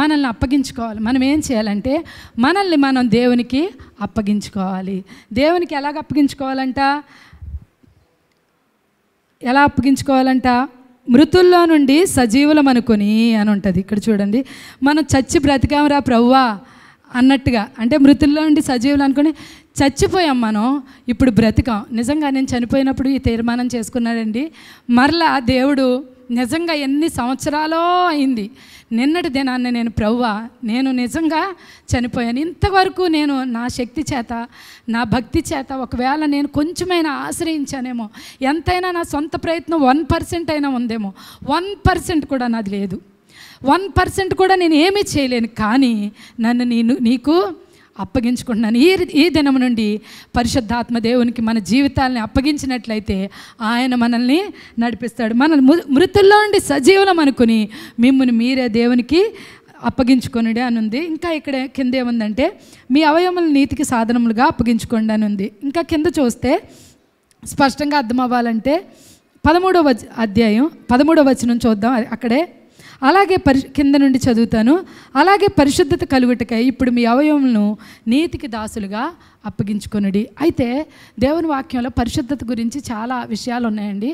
మనల్ని అప్పగించుకోవాలి. మనం ఏం చేయాలంటే మనల్ని మనం దేవునికి అప్పగించుకోవాలి. దేవునికి ఎలాగ అప్పగించుకోవాలంట, ఎలా అప్పగించుకోవాలంట, మృతుల్లో నుండి సజీవులం అనుకొని అని ఉంటుంది. ఇక్కడ చూడండి, మనం చచ్చి బ్రతికామరా ప్రభువా అన్నట్టుగా, అంటే మృతుల్లో నుండి సజీవులు అనుకుని చచ్చిపోయాం, మనం ఇప్పుడు బ్రతికాం. నిజంగా నేను చనిపోయినప్పుడు ఈ తీర్మానం చేసుకున్నాడండి. మరలా దేవుడు నిజంగా ఎన్ని సంవత్సరాలో అయింది, నిన్నటి దినాన్ని నేను ప్రభువా నేను నిజంగా చనిపోయాను, ఇంతవరకు నేను నా శక్తి చేత, నా భక్తి చేత ఒకవేళ నేను కొంచెమైనా ఆశ్రయించానేమో, ఎంతైనా నా సొంత ప్రయత్నం 1% అయినా ఉందేమో, 1% కూడా నాది లేదు, 1% కూడా నేను ఏమీ చేయలేను. కానీ నన్ను నీకు అప్పగించుకుంటున్నాను. ఈ దినం నుండి పరిశుద్ధాత్మ దేవునికి మన జీవితాలని అప్పగించినట్లయితే ఆయన మనల్ని నడిపిస్తాడు. మనల్ని మృతుల్లో నుండి సజీవులం అనుకుని మిమ్మల్ని మీరే దేవునికి అప్పగించుకొనుడి అని ఉంది. ఇంకా ఇక్కడ కింద ఏముందంటే మీ అవయవములను నీతికి సాధనములుగా అప్పగించుకోండి అని ఉంది. ఇంకా కింద చూస్తే స్పష్టంగా అర్థం అవ్వాలంటే 13వ అధ్యాయం 13వ వచనం చూద్దాం. అక్కడే అలాగే కింద నుండి చదువుతాను. అలాగే పరిశుద్ధత కలుగుటకై ఇప్పుడు మీ అవయవములను నీతికి దాసులుగా అప్పగించుకొనుడి. అయితే దేవుని వాక్యంలో పరిశుద్ధత గురించి చాలా విషయాలు ఉన్నాయండి.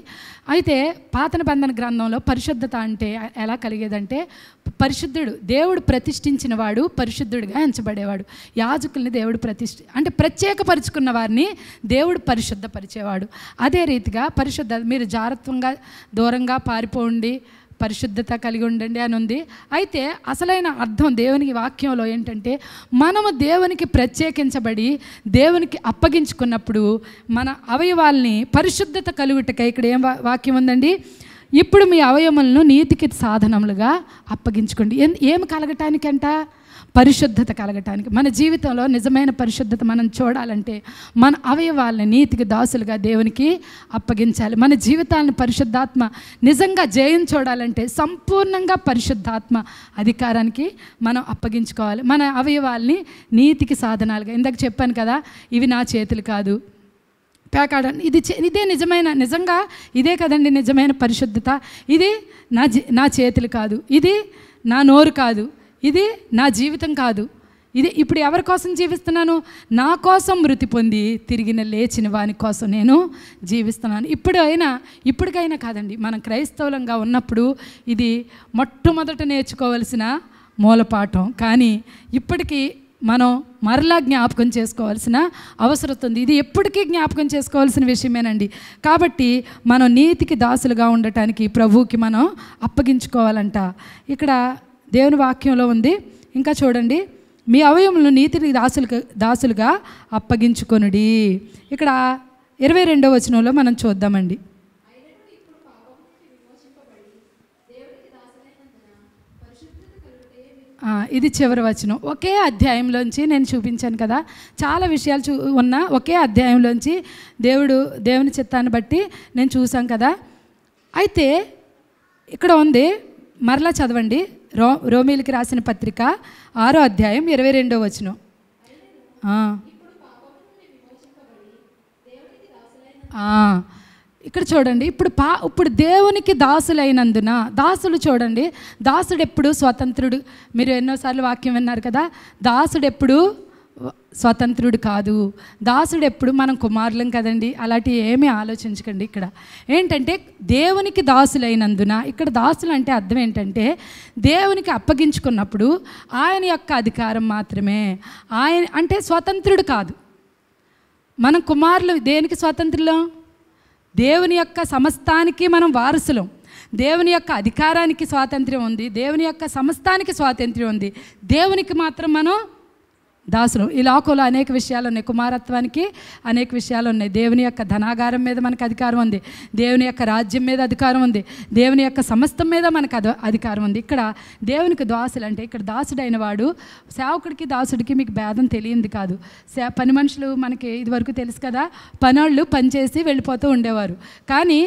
అయితే పాత నిబంధన గ్రంథంలో పరిశుద్ధత అంటే ఎలా కలిగేదంటే పరిశుద్ధుడు, దేవుడు ప్రతిష్ఠించిన వాడు పరిశుద్ధుడిగా ఎంచబడేవాడు. యాజకుల్ని దేవుడు అంటే ప్రత్యేకపరుచుకున్న వారిని దేవుడు పరిశుద్ధపరిచేవాడు. అదే రీతిగా మీరు జాగ్రత్తగా దూరంగా పారిపోండి, పరిశుద్ధత కలిగి ఉండండి అని ఉంది. అయితే అసలైన అర్థం దేవునికి వాక్యంలో ఏంటంటే మనము దేవునికి ప్రత్యేకించబడి దేవునికి అప్పగించుకున్నప్పుడు మన అవయవాల్ని పరిశుద్ధత కలుగుటకై ఇక్కడ ఏం వాక్యం ఉందండి, ఇప్పుడు మీ అవయవములను నీతికి సాధనములుగా అప్పగించుకోండి. ఏమి కలగటానికంట? పరిశుద్ధత కలగటానికి. మన జీవితంలో నిజమైన పరిశుద్ధత మనం చూడాలంటే మన అవయవాలని నీతికి దాసులుగా దేవునికి అప్పగించాలి. మన జీవితాలను పరిశుద్ధాత్మ నిజంగా జయం చూడాలంటే సంపూర్ణంగా పరిశుద్ధాత్మ అధికారానికి మనం అప్పగించుకోవాలి. మన అవయవాల్ని నీతికి సాధనాలుగా, ఇందాక చెప్పాను కదా, ఇవి నా చేతులు కాదు, పేకాడ ఇదే నిజంగా ఇదే కదండి నిజమైన పరిశుద్ధత. ఇది నా చేతులు కాదు, ఇది నా నోరు కాదు, ఇది నా జీవితం కాదు. ఇది ఇప్పుడు ఎవరి కోసం జీవిస్తున్నాను? నా కోసం మృతి పొంది తిరిగిన లేచిన వాని కోసం నేను జీవిస్తున్నాను. ఇప్పటికైనా కాదండి, మనం క్రైస్తవులంగా ఉన్నప్పుడు ఇది మొట్టమొదట నేర్చుకోవలసిన మూలపాఠం. కానీ ఇప్పటికీ మనం మరలా జ్ఞాపకం చేసుకోవాల్సిన అవసరం ఉంది. ఇది ఎప్పటికీ జ్ఞాపకం చేసుకోవాల్సిన విషయమేనండి. కాబట్టి మనం నీతికి దాసులుగా ఉండటానికి ప్రభువుకి మనం అప్పగించుకోవాలంట. ఇక్కడ దేవుని వాక్యంలో ఉంది. ఇంకా చూడండి, మీ అవయవములను నీతికి దాసులుగా అప్పగించుకొనుడి. ఇక్కడ 22వ వచనంలో మనం చూద్దామండి. ఇది చివరి వచనం. ఒకే అధ్యాయంలోంచి నేను చూపించాను కదా, చాలా విషయాలు ఉన్న ఒకే అధ్యాయంలోంచి దేవుని చిత్తాన్ని బట్టి నేను చూసాం కదా. అయితే ఇక్కడ ఉంది, మరలా చదవండి. రోమీయులకు రాసిన పత్రిక 6వ అధ్యాయం 22వ వచనం. ఇక్కడ చూడండి, ఇప్పుడు దేవునికి దాసులైనందున, దాసులు చూడండి, దాసుడు ఎప్పుడు స్వతంత్రుడు. మీరు ఎన్నోసార్లు వాక్యం విన్నారు కదా, దాసుడు ఎప్పుడు స్వతంత్రుడు కాదు. దాసుడు ఎప్పుడు మనం కుమారులం కదండి. అలాంటివి ఏమీ ఆలోచించకండి. ఇక్కడ ఏంటంటే దేవునికి దాసులైనందున, ఇక్కడ దాసులు అంటే అర్థం ఏంటంటే దేవునికి అప్పగించుకున్నప్పుడు ఆయన యొక్క అధికారం మాత్రమే. ఆయన అంటే స్వతంత్రుడు కాదు. మనం కుమారులు. దేనికి స్వతంత్రులం? దేవుని యొక్క సమస్తానికి మనం వారసులం. దేవుని యొక్క అధికారానికి స్వాతంత్ర్యం ఉంది, దేవుని యొక్క సమస్తానికి స్వాతంత్ర్యం ఉంది. దేవునికి మాత్రం మనం దాసులు. ఈ లోకంలో అనేక విషయాలు ఉన్నాయి, కుమారత్వానికి అనేక విషయాలు ఉన్నాయి. దేవుని యొక్క ధనాగారం మీద మనకు అధికారం ఉంది, దేవుని యొక్క రాజ్యం మీద అధికారం ఉంది, దేవుని యొక్క సమస్తం మీద మనకు అధికారం ఉంది. ఇక్కడ దేవునికి దాసులు అంటే ఇక్కడ దాసుడైన వాడు, సేవకుడికి దాసుడికి మీకు భేదం తెలియంది కాదు. పని మనుషులు మనకి ఇదివరకు తెలుసు కదా, పనోళ్ళు పనిచేసి వెళ్ళిపోతూ ఉండేవారు. కానీ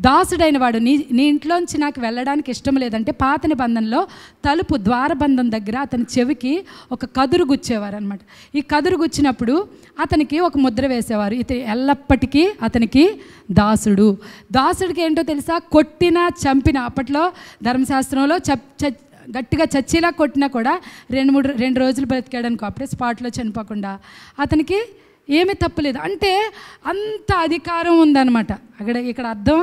దాసుడైన వాడు, నీ ఇంట్లోంచి నాకు వెళ్ళడానికి ఇష్టం లేదంటే పాత నిబంధనలో తలుపు ద్వారబంధం దగ్గర అతని చెవికి ఒక కదురు గుచ్చేవారు అనమాట. ఈ కదురు గుచ్చినప్పుడు అతనికి ఒక ముద్ర వేసేవారు, ఇతను ఎల్లప్పటికీ అతనికి దాసుడు. దాసుడికి ఏంటో తెలుసా? కొట్టినా చంపినా, అప్పట్లో ధర్మశాస్త్రంలో గట్టిగా చచ్చిలా కొట్టినా కూడా 2 రోజులు బ్రతికాడనుకో, అప్పుడే స్పాట్లో చనిపోకుండా, అతనికి ఏమీ తప్పులేదు. అంటే అంత అధికారం ఉందన్నమాట. ఇక్కడ అర్థం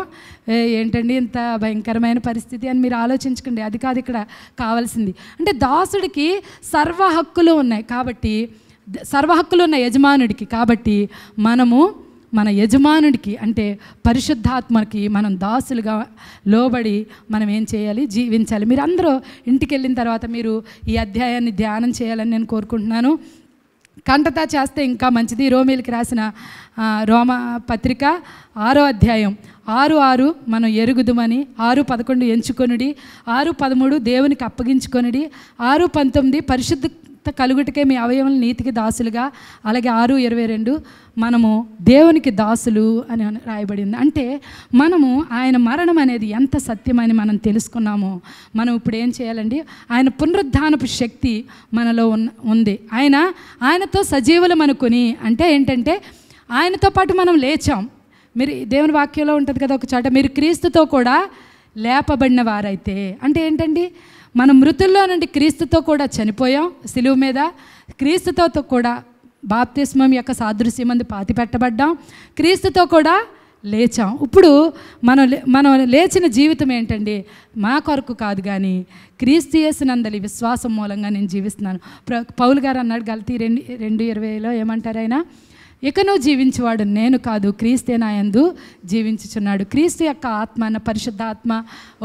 ఏంటండి ఇంత భయంకరమైన పరిస్థితి అని మీరు ఆలోచించకండి. అది కాదు ఇక్కడ కావాల్సింది. అంటే దాసుడికి సర్వ హక్కులు ఉన్నాయి కాబట్టి, సర్వ హక్కులు ఉన్న యజమానుడికి, కాబట్టి మనము మన యజమానుడికి అంటే పరిశుద్ధాత్మకి మనం దాసులుగా లోబడి మనం ఏం చేయాలి? జీవించాలి. మీరు అందరూ ఇంటికి వెళ్ళిన తర్వాత మీరు ఈ అధ్యాయాన్ని ధ్యానం చేయాలని నేను కోరుకుంటున్నాను. కంటతా చేస్తే ఇంకా మంచిది. రోమీయులకు రాసిన రోమ పత్రిక 6వ అధ్యాయం 6:6 మనం ఎరుగుదుమని, 6:11 ఎంచుకొనుడి, 6:13 దేవునికి అప్పగించుకొనుడి, 6:19 కలుగుటకే మీ అవయవం నీతికి దాసులుగా, అలాగే 6:22 మనము దేవునికి దాసులు అని రాయబడింది. అంటే మనము ఆయన మరణం అనేది ఎంత సత్యమని మనం తెలుసుకున్నామో మనం ఇప్పుడు ఏం చేయాలండి, ఆయన పునరుద్ధానపు శక్తి మనలో ఉంది. ఆయనతో సజీవులం అనుకుని, అంటే ఏంటంటే ఆయనతో పాటు మనం లేచాం. మీరు దేవుని వాక్యంలో ఉంటుంది కదా ఒక చోట, మీరు క్రీస్తుతో కూడా లేపబడిన వారైతే, అంటే ఏంటండి, మనం మృతుల్లో నుండి క్రీస్తుతో కూడా చనిపోయాం సిలువ మీద, క్రీస్తుతో కూడా బాప్తిస్మం యొక్క సాదృశ్యం మందు పాతి పెట్టబడ్డాం, క్రీస్తుతో కూడా లేచాం. ఇప్పుడు మనం లేచిన జీవితం ఏంటండి, మా కొరకు కాదు కానీ క్రీస్తు యేసునందలి విశ్వాసం మూలంగా నేను జీవిస్తున్నాను. పౌలు గారు అన్నాడు గలతీ 2:20 ఏమంటారు ఆయన, ఇకను జీవించేవాడు నేను కాదు, క్రీస్తే నా యందు జీవించుచున్నాడు. క్రీస్తు యొక్క ఆత్మ అన్న పరిశుద్ధ ఆత్మ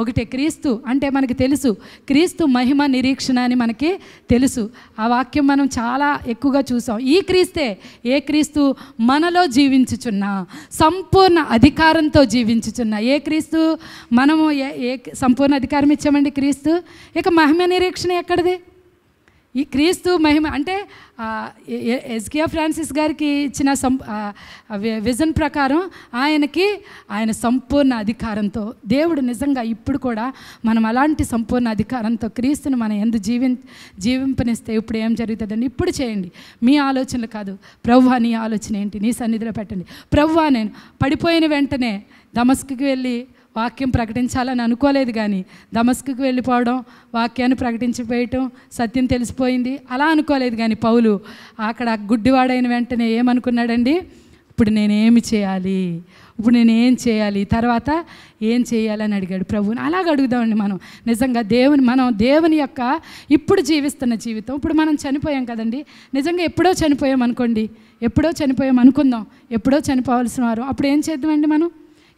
ఒకటే. క్రీస్తు అంటే మనకి తెలుసు, క్రీస్తు మహిమ నిరీక్షణ అని మనకి తెలుసు. ఆ వాక్యం మనం చాలా ఎక్కువగా చూసాం. ఈ క్రీస్తే, ఏ క్రీస్తు మనలో జీవించుచున్నా, సంపూర్ణ అధికారంతో జీవించుచున్నా ఏ క్రీస్తు, మనము ఏ సంపూర్ణ అధికారం ఇచ్చామండి క్రీస్తు. ఇక మహిమ నిరీక్షణ ఎక్కడిది? ఈ క్రీస్తు మహిమ అంటే ఎస్కియా ఫ్రాన్సిస్ గారికి ఇచ్చిన విజన్ ప్రకారం ఆయన సంపూర్ణ అధికారంతో, దేవుడు నిజంగా ఇప్పుడు కూడా మనం అలాంటి సంపూర్ణ అధికారంతో క్రీస్తును మనం ఎందుకు జీవింపనిస్తే ఇప్పుడు ఏం జరుగుతుందండి, ఇప్పుడు చేయండి. మీ ఆలోచనలు కాదు, ప్రభువా నీ ఆలోచన ఏంటి, నీ సన్నిధిలో పెట్టండి. ప్రభువా నేను పడిపోయిన వెంటనే దమస్కుకి వెళ్ళి వాక్యం ప్రకటించాలని అనుకోలేదు, కానీ దమస్కుకి వెళ్ళిపోవడం, వాక్యాన్ని ప్రకటించిపోయటం, సత్యం తెలిసిపోయింది అలా అనుకోలేదు. కానీ పౌలు అక్కడ గుడ్డివాడైన వెంటనే ఏమనుకున్నాడండి, ఇప్పుడు నేనేమి చేయాలి, ఇప్పుడు నేనేం చేయాలి, తర్వాత ఏం చేయాలని అడిగాడు ప్రభువుని. అలాగ అడుగుదామండి మనం నిజంగా మనం దేవుని యొక్క ఇప్పుడు జీవిస్తున్న జీవితం. ఇప్పుడు మనం చనిపోయాం కదండి, నిజంగా ఎప్పుడో చనిపోయాం అనుకోండి, ఎప్పుడో చనిపోయాం అనుకుందాం, ఎప్పుడో చనిపోవాల్సిన వారు, అప్పుడు ఏం చేద్దామండి, మనం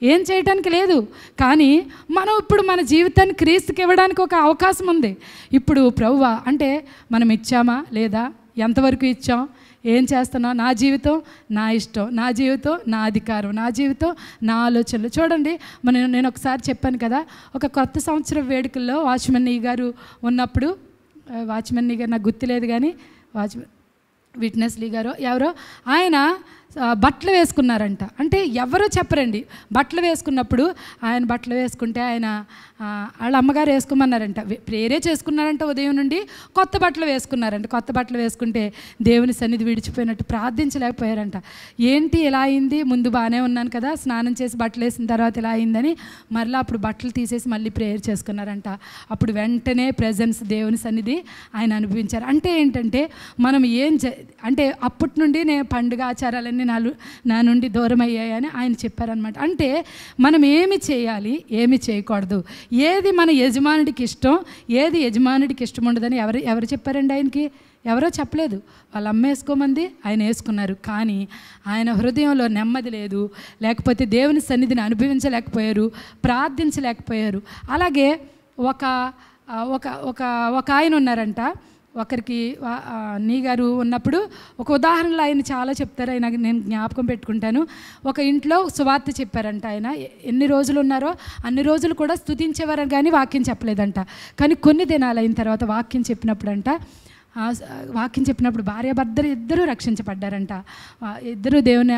ఏం చేయడానికి లేదు. కానీ మనం ఇప్పుడు మన జీవితాన్ని క్రీస్తుకి ఇవ్వడానికి ఒక అవకాశం ఉంది. ఇప్పుడు ప్రభువా అంటే మనం ఇచ్చామా లేదా, ఎంతవరకు ఇచ్చాం, ఏం చేస్తున్నాం, నా జీవితం నా ఇష్టం, నా జీవితం నా అధికారం, నా జీవితం నా ఆలోచనలు. చూడండి, నేను ఒకసారి చెప్పాను కదా, ఒక కొత్త సంవత్సరం వేడుకల్లో వాచ్మెన్ నీ గారు ఉన్నప్పుడు, వాచ్మెన్ నీ గారు నాకు గుర్తులేదు కానీ విట్నెస్ లీ గారు ఎవరో, ఆయన బట్టలు వేసుకున్నారంట. అంటే ఎవరో చెప్పరండి, బట్టలు వేసుకున్నప్పుడు ఆయన బట్టలు వేసుకుంటే వాళ్ళ అమ్మగారు వేసుకోమన్నారంట, ప్రేరే చేసుకున్నారంట. ఉదయం నుండి కొత్త బట్టలు వేసుకున్నారంట. కొత్త బట్టలు వేసుకుంటే దేవుని సన్నిధి విడిచిపోయినట్టు ప్రార్థించలేకపోయారంట. ఏంటి ఇలా అయింది, ముందు బాగానే ఉన్నాను కదా, స్నానం చేసి బట్టలు వేసిన తర్వాత ఇలా అయిందని మరలా అప్పుడు బట్టలు తీసేసి మళ్ళీ ప్రేయర్ చేసుకున్నారంట. అప్పుడు వెంటనే ప్రెజెన్స్, దేవుని సన్నిధి ఆయన అనుభవించారు. అంటే ఏంటంటే మనం అంటే అప్పటి నుండి నేను పండుగ ఆచారాలన్నీ నా నుండి దూరం అయ్యాయని ఆయన చెప్పారనమాట. అంటే మనం ఏమి చేయాలి, ఏమి చేయకూడదు, ఏది మన యజమానుడికి ఇష్టం, ఏది యజమానుడికి ఇష్టం ఉండదని ఎవరు చెప్పారండి ఆయనకి? ఎవరో చెప్పలేదు. వాళ్ళు అమ్మేసుకోమంది, ఆయన వేసుకున్నారు. కానీ ఆయన హృదయంలో నెమ్మది లేదు, లేకపోతే దేవుని సన్నిధిని అనుభవించలేకపోయారు, ప్రార్థించలేకపోయారు. అలాగే ఒక ఆయన ఉన్నారంట, ఒకరికి నీ గారు ఉన్నప్పుడు ఒక ఉదాహరణలో ఆయన చాలా చెప్తారు, ఆయన నేను జ్ఞాపకం పెట్టుకుంటాను. ఒక ఇంట్లో సువార్త చెప్పారంట. ఆయన ఎన్ని రోజులు ఉన్నారో అన్ని రోజులు కూడా స్తుతించేవారు కానీ వాక్యం చెప్పలేదంట. కానీ కొన్ని దినాలు అయిన తర్వాత వాక్యం చెప్పినప్పుడు భార్యాభర్తలు ఇద్దరూ రక్షించబడ్డారంట. ఇద్దరు దేవుని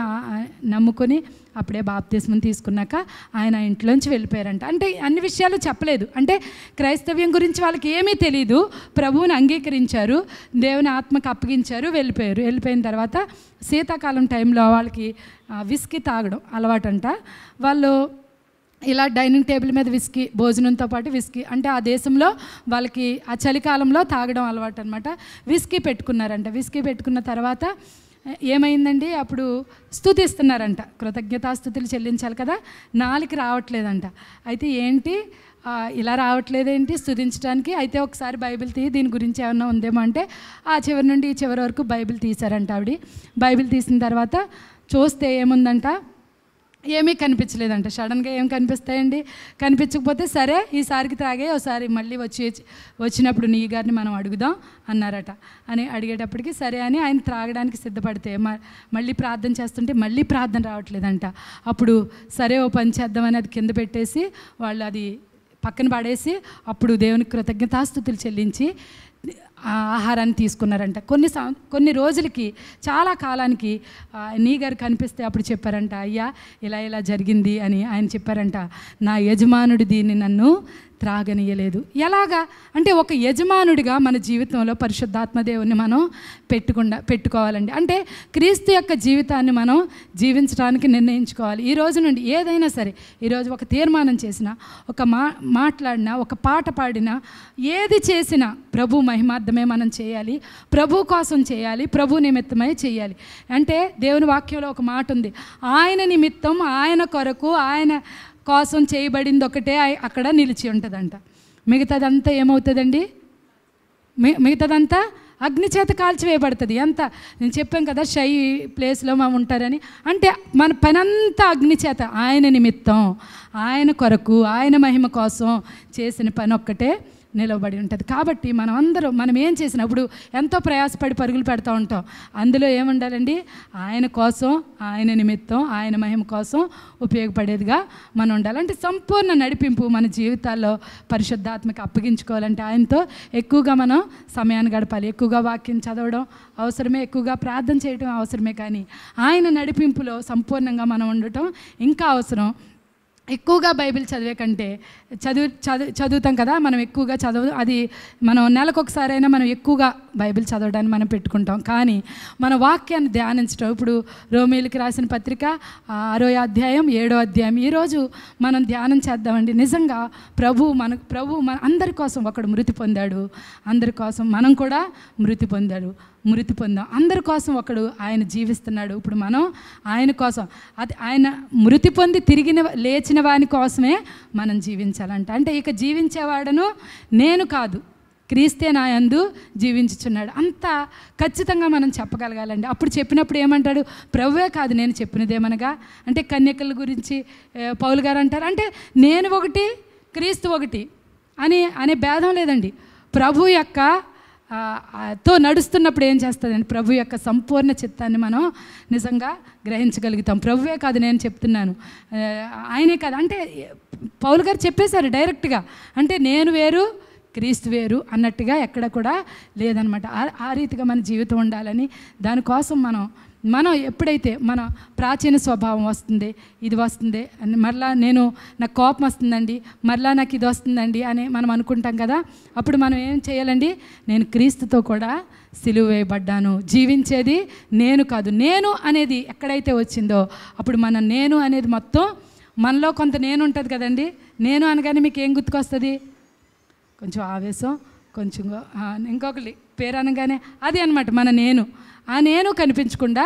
నమ్ముకొని అప్పుడే బాప్తిస్మం తీసుకున్నాక ఆయన ఇంట్లోంచి వెళ్ళిపోయారంట. అంటే అన్ని విషయాలు చెప్పలేదు, అంటే క్రైస్తవ్యం గురించి వాళ్ళకి ఏమీ తెలీదు. ప్రభువుని అంగీకరించారు, దేవుని ఆత్మకు అప్పగించారు, వెళ్ళిపోయారు. వెళ్ళిపోయిన తర్వాత శీతాకాలం టైంలో వాళ్ళకి విస్కీ తాగడం అలవాటంట. వాళ్ళు ఇలా డైనింగ్ టేబుల్ మీద విస్కీ, భోజనంతో పాటు విస్కీ, అంటే ఆ దేశంలో వాళ్ళకి ఆ చలికాలంలో తాగడం అలవాటు అనమాట. విస్కీ పెట్టుకున్నారంట. విస్కీ పెట్టుకున్న తర్వాత ఏమైందండి, అప్పుడు స్తుతిస్తున్నారంట, కృతజ్ఞతాస్తుతులు చెల్లించాలి కదా, నాలుక రావట్లేదంట. అయితే ఏంటి ఇలా రావట్లేదేంటి స్తుతించడానికి, అయితే ఒకసారి బైబిల్ దీని గురించి ఏమన్నా ఉందేమో అంటే ఆ చివరి నుండి ఈ చివరి వరకు బైబిల్ తీశారంట ఆవిడ. బైబిల్ తీసిన తర్వాత చూస్తే ఏముందంట, ఏమీ కనిపించలేదంట. సడన్గా ఏం కనిపిస్తాయండి, కనిపించకపోతే సరే ఈసారికి తాగే, ఒకసారి మళ్ళీ వచ్చినప్పుడు నీ గారిని మనం అడుగుదాం అన్నారట. అని అడిగేటప్పటికి సరే అని ఆయన త్రాగడానికి సిద్ధపడితే మళ్ళీ ప్రార్థన చేస్తుంటే మళ్ళీ ప్రార్థన రావట్లేదంట. అప్పుడు సరే ఓ పని చేద్దామని అది కింద పెట్టేసి వాళ్ళు అది పక్కన పడేసి అప్పుడు దేవునికి కృతజ్ఞతాస్తుతులు చెల్లించి ఆహారాన్ని తీసుకున్నారంట. కొన్ని రోజులకి, చాలా కాలానికి నీగారు కనిపిస్తే అప్పుడు చెప్పారంట, అయ్యా ఇలా ఇలా జరిగింది అని ఆయన చెప్పారంట, నా యజమానుడు దీన్ని నన్ను త్రాగనీయలేదు. ఎలాగా అంటే ఒక యజమానుడిగా మన జీవితంలో పరిశుద్ధాత్మదేవుని మనం పెట్టుకోవాలండి. అంటే క్రీస్తు యొక్క జీవితాన్ని మనం జీవించడానికి నిర్ణయించుకోవాలి. ఈ రోజు నుండి ఏదైనా సరే, ఈరోజు ఒక తీర్మానం చేసినా, ఒక మాట్లాడినా, ఒక పాట పాడినా, ఏది చేసినా ప్రభు మహిమార్థమే మనం చేయాలి, ప్రభు కోసం చేయాలి, ప్రభు నిమిత్తమై చేయాలి. అంటే దేవుని వాక్యంలో ఒక మాట ఉంది, ఆయన నిమిత్తం, ఆయన కొరకు, ఆయన కోసం చేయబడింది ఒకటే అక్కడ నిలిచి ఉంటుందంట. మిగతాదంతా ఏమవుతుందండి? మిగతాదంతా అగ్ని చేత కాల్చివేయబడుతుంది. ఎంత నేను చెప్పాను కదా, షై ప్లేస్లో మనం ఉంటారని. అంటే మన పనంతా అగ్ని చేత, ఆయన నిమిత్తం, ఆయన కొరకు, ఆయన మహిమ కోసం చేసిన పని ఒక్కటే నిలబడి ఉంటుంది. కాబట్టి మనం ఏం చేసినప్పుడు ఎంతో ప్రయాసపడి పరుగులు పెడతా ఉంటాం. అందులో ఏముండాలండి? ఆయన కోసం, ఆయన నిమిత్తం, ఆయన మహిమ కోసం ఉపయోగపడేదిగా మనం ఉండాలి. అంటే సంపూర్ణ నడిపింపు మన జీవితాల్లో పరిశుద్ధాత్మకి అప్పగించుకోవాలంటే ఆయనతో ఎక్కువగా మనం సమయాన్ని గడపాలి. ఎక్కువగా వాక్యం చదవడం అవసరమే, ఎక్కువగా ప్రార్థన చేయడం అవసరమే, కానీ ఆయన నడిపింపులో సంపూర్ణంగా మనం ఉండటం ఇంకా అవసరం. ఎక్కువగా బైబిల్ చదివే కంటే చదువుతాం కదా, మనం ఎక్కువగా అది మనం నెలకొకసారైనా మనం ఎక్కువగా బైబిల్ చదవడానికి మనం పెట్టుకుంటాం. కానీ మన వాక్యాన్ని ధ్యానించడం, ఇప్పుడు రోమీయులకు రాసిన పత్రిక 6వ అధ్యాయం 7వ అధ్యాయం ఈరోజు మనం ధ్యానం చేద్దామండి. నిజంగా ప్రభు మన అందరి కోసం ఒకడు మృతి పొందాడు, అందరి కోసం మనం కూడా మృతి పొందాం. అందరి కోసం ఒకడు ఆయన జీవిస్తున్నాడు. ఇప్పుడు మనం ఆయన కోసం, అది ఆయన మృతి పొంది లేచిన వాని కోసమే మనం జీవించాలంట. అంటే ఇక జీవించేవాడను నేను కాదు, క్రీస్తే నా యందు జీవించుచున్నాడు. అంత ఖచ్చితంగా మనం చెప్పగలగాలండి. అప్పుడు చెప్పినప్పుడు ఏమంటాడు? ప్రభువే కాదు నేను చెప్పినదేమనగా, అంటే కన్యకల గురించి పౌలు గారు అంటారు, అంటే నేను ఒకటి, క్రీస్తు ఒకటి అనే భేదం లేదండి. ప్రభు యొక్క తో నడుస్తున్నప్పుడు ఏం చేస్తుందండి? ప్రభు యొక్క సంపూర్ణ చిత్తాన్ని మనం నిజంగా గ్రహించగలుగుతాం. ప్రభువే కాదు నేను చెప్తున్నాను, ఆయనే కాదు, అంటే పౌలు గారు చెప్పేశారు డైరెక్ట్గా. అంటే నేను వేరు, క్రీస్తు వేరు అన్నట్టుగా ఎక్కడ కూడా లేదనమాట. ఆ రీతిగా మన జీవితం ఉండాలని, దానికోసం మనం ఎప్పుడైతే మన ప్రాచీన స్వభావం వస్తుంది, ఇది వస్తుంది అని, మరలా నాకు కోపం వస్తుందండి, మరలా నాకు ఇది వస్తుందండి అని మనం అనుకుంటాం కదా, అప్పుడు మనం ఏం చేయాలండి? నేను క్రీస్తుతో కూడా సిలువ వేయబడ్డాను, జీవించేది నేను కాదు. నేను అనేది ఎక్కడైతే వచ్చిందో అప్పుడు నేను అనేది మొత్తం మనలో కొంత నేను ఉంటుంది కదండి. నేను అనగానే మీకు ఏం గుర్తుకొస్తుంది? కొంచెం ఆవేశం, కొంచెం ఇంకొకటి పేరు అనగానే అది అనమాట మన నేను. ఆ నేను కనిపించకుండా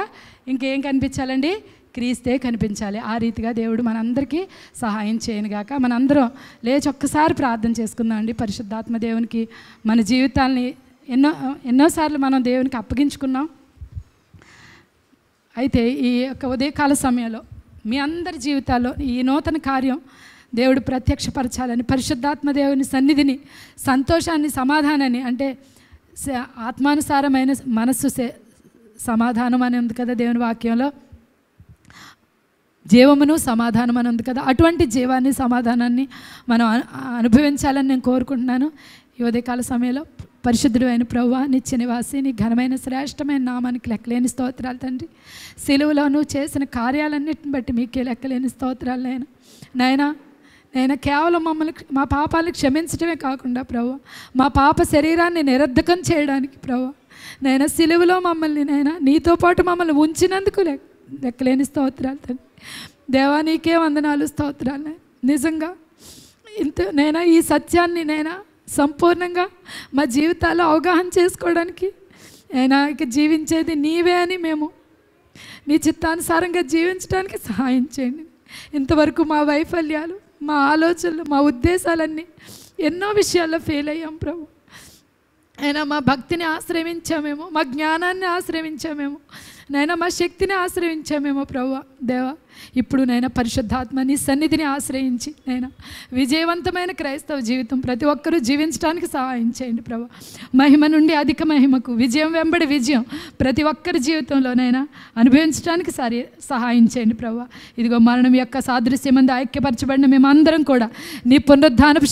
ఇంకేం కనిపించాలండి? క్రీస్తే కనిపించాలి. ఆ రీతిగా దేవుడు మనందరికీ సహాయం చేయనుగాక. మనందరం లేచి ఒక్కసారి ప్రార్థన చేసుకుందాం అండి. పరిశుద్ధాత్మ దేవునికి మన జీవితాలని ఎన్నోసార్లు మనం దేవునికి అప్పగించుకున్నాం. అయితే ఈ యొక్క ఉదయకాల సమయంలో మీ అందరి జీవితాల్లో ఈ నూతన కార్యం దేవుడు ప్రత్యక్షపరచాలని, పరిశుద్ధాత్మ దేవుని సన్నిధిని, సంతోషాన్ని, సమాధానాన్ని, అంటే ఆత్మానుసారమైన మనస్సు సమాధానం అని ఉంది కదా దేవుని వాక్యంలో, జీవమును సమాధానం అని ఉంది కదా, అటువంటి జీవాన్ని, సమాధానాన్ని మనం అనుభవించాలని నేను కోరుకుంటున్నాను. ఈ ఉదయకాల సమయంలో పరిశుద్ధుడు అయిన ప్రభువా, నిత్య నివాసి, నీ ఘనమైన శ్రేష్టమైన నామానికి లెక్కలేని స్తోత్రాలు తండ్రి. సిలువలో నువ్వు చేసిన కార్యాలన్నిటిని బట్టి మీకే లెక్కలేని స్తోత్రాలు నాయనా కేవలం మా పాపాలను క్షమించడమే కాకుండా ప్రభు, మా పాప శరీరాన్ని నిరర్ధకం చేయడానికి ప్రభు నైనా సిలువలో మమ్మల్ని నీతో పాటు మమ్మల్ని ఉంచినందుకు లెక్కలేని స్తోత్రాలు తండ్రి. దేవా నీకే వందనాలు, స్తోత్రాలు. నిజంగా ఈ సత్యాన్ని సంపూర్ణంగా మా జీవితాల్లో అవగాహన చేసుకోవడానికి ఇక జీవించేది నీవే అని మేము నీ చిత్తానుసారంగా జీవించడానికి సహాయం చేయండి. ఇంతవరకు మా వైఫల్యాలు, మా ఆలోచనలు, మా ఉద్దేశాలన్నీ ఎన్నో విషయాల్లో ఫెయిల్ అయ్యాం ప్రభు. మా భక్తిని ఆశ్రయించామేమో, మా జ్ఞానాన్ని ఆశ్రయించామేమో, నైనా మా శక్తిని ఆశ్రయించామేమో ప్రభువా దేవా, ఇప్పుడు నైనా పరిశుద్ధాత్మ నీ సన్నిధిని ఆశ్రయించి నైనా విజయవంతమైన క్రైస్తవ జీవితం ప్రతి ఒక్కరూ జీవించడానికి సహాయం చేయండి ప్రభు. మహిమ నుండి అధిక మహిమకు, విజయం వెంబడి విజయం ప్రతి ఒక్కరి జీవితంలోనైనా అనుభవించడానికి సహాయం చేయండి ప్రభు. ఇదిగో మరణం యొక్క సాదృశ్యమందు ఐక్యపరచబడిన మేమందరం కూడా నీ పునరుద్ధానపు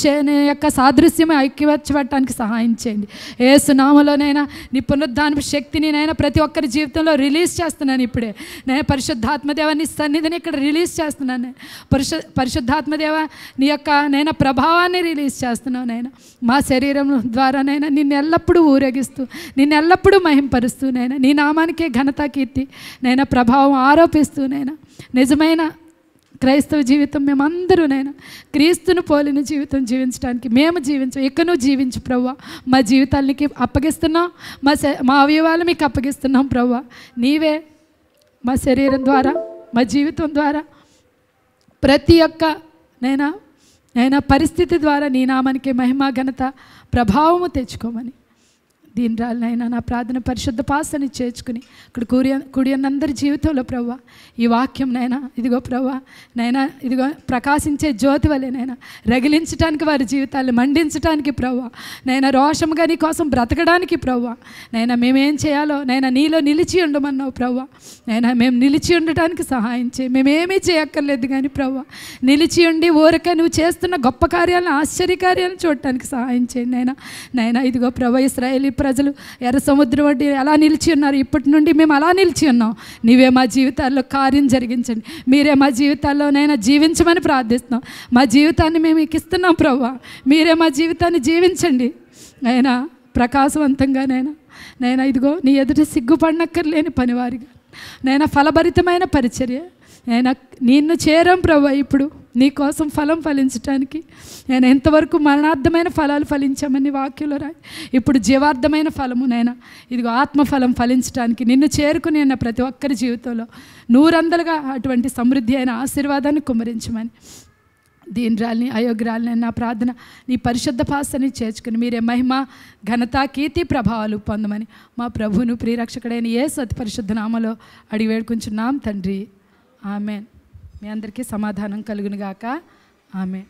యొక్క సాదృశ్యం ఐక్యపరచబడటానికి సహాయం చేయండి. యేసు నామములోనైనా నీ పునరుద్ధానపు శక్తిని నైనా ప్రతి ఒక్కరి జీవితంలో రిలీజ్ చేస్తున్నాను. ఇప్పుడే నేను పరిశుద్ధాత్మదేవ నీ సన్నిధిని ఇక్కడ రిలీజ్ చేస్తున్నాను. పరిశుద్ధాత్మదేవ నీ యొక్క నైనా ప్రభావాన్ని రిలీజ్ చేస్తున్నావు నైనా. మా శరీరం ద్వారా నైనా నిన్ను ఎల్లప్పుడూ ఊరేగిస్తూ, నిన్ను ఎల్లప్పుడూ మహింపరుస్తూ నైనా నీ నామానికే ఘనత కీర్తి నైనా ప్రభావం ఆరోపిస్తూ నైనా నిజమైన క్రైస్తవ జీవితం మేమందరూ నైనా క్రీస్తును పోలిన జీవితం జీవించడానికి మేము ఇక నువ్వు జీవించు ప్రభువా. మా జీవితాలకి అప్పగిస్తున్నాం, మా అవయవాలు మీకు అప్పగిస్తున్నాం ప్రభువా. నీవే మా శరీరం ద్వారా, మా జీవితం ద్వారా, ప్రతి ఒక్క నైనా పరిస్థితి ద్వారా నీ నామానికి మహిమ ఘనత ప్రభావము తెచ్చుకోమని దీనిరాలనైనా నా ప్రార్థన పరిశుద్ధ పాసని చేర్చుకుని ఇక్కడ కూడి అందరి జీవితంలో ప్రభువా ఈ వాక్యం నైనా ఇదిగో ప్రభువా నైనా ఇదిగో ప్రకాశించే జ్యోతి వలె నైనా రగిలించడానికి వారి జీవితాలను మండించడానికి ప్రభువా నైనా రోషముగా నీ కోసం బ్రతకడానికి ప్రభువా నైనా మేమేం చేయాలో నైనా నీలో నిలిచి ఉండమన్నావు ప్రభువా. నైనా మేము నిలిచి ఉండటానికి సహాయం చేయి. మేమేమీ చేయక్కర్లేదు కానీ ప్రభువా నిలిచి ఉండి ఊరక నువ్వు చేస్తున్న గొప్ప కార్యాలను, ఆశ్చర్యకార్యాలను చూడటానికి సహాయం చేయండి నైనా ఇదిగో ప్రభువా ఇశ్రాయేలీ ప్రజలు ఎర్ర సముద్రం వడ్డీ ఎలా నిలిచి ఉన్నారు, ఇప్పటి నుండి మేము అలా నిలిచి ఉన్నాం. నీవే మా జీవితాల్లో కార్యం జరిగించండి. మీరే మా జీవితాల్లో నైనా జీవించమని ప్రార్థిస్తున్నాం. మా జీవితాన్ని మేము మీకు ఇస్తున్నాం ప్రభువా. మీరే మా జీవితాన్ని జీవించండి నైనా ప్రకాశవంతంగా నైనా ఇదిగో నీ ఎదుట సిగ్గుపడనక్కర్లేని పనివారిగా నైనా ఫలభరితమైన పరిచర్య నైనా నిన్ను చేరాం ప్రభువా. ఇప్పుడు నీ కోసం ఫలం ఫలించటానికి నేను ఎంతవరకు మరణార్థమైన ఫలాలు ఫలించామని వాక్యంలో రాయి. ఇప్పుడు జీవార్థమైన ఫలము నైనా ఇదిగో ఆత్మఫలం ఫలించడానికి నిన్ను చేరుకుని అన్న ప్రతి ఒక్కరి జీవితంలో నూరందలుగా అటువంటి సమృద్ధి అయిన ఆశీర్వాదాన్ని కుమ్మరించమని దీనిరాల్ని అయోగ్రాల్ని నా ప్రార్థన నీ పరిశుద్ధ పాసని చేర్చుకుని మీరే మహిమ ఘనత కీర్తి ప్రభావాలు పొందమని మా ప్రభువును ప్రియరక్షకుడైన యేసు అతి పరిశుద్ధ నామములో అడిగి వేడుకుంటున్నాం తండ్రి. ఆమెన్. మీ అందరికీ సమాధానం కలుగునుగాక. ఆమెన్.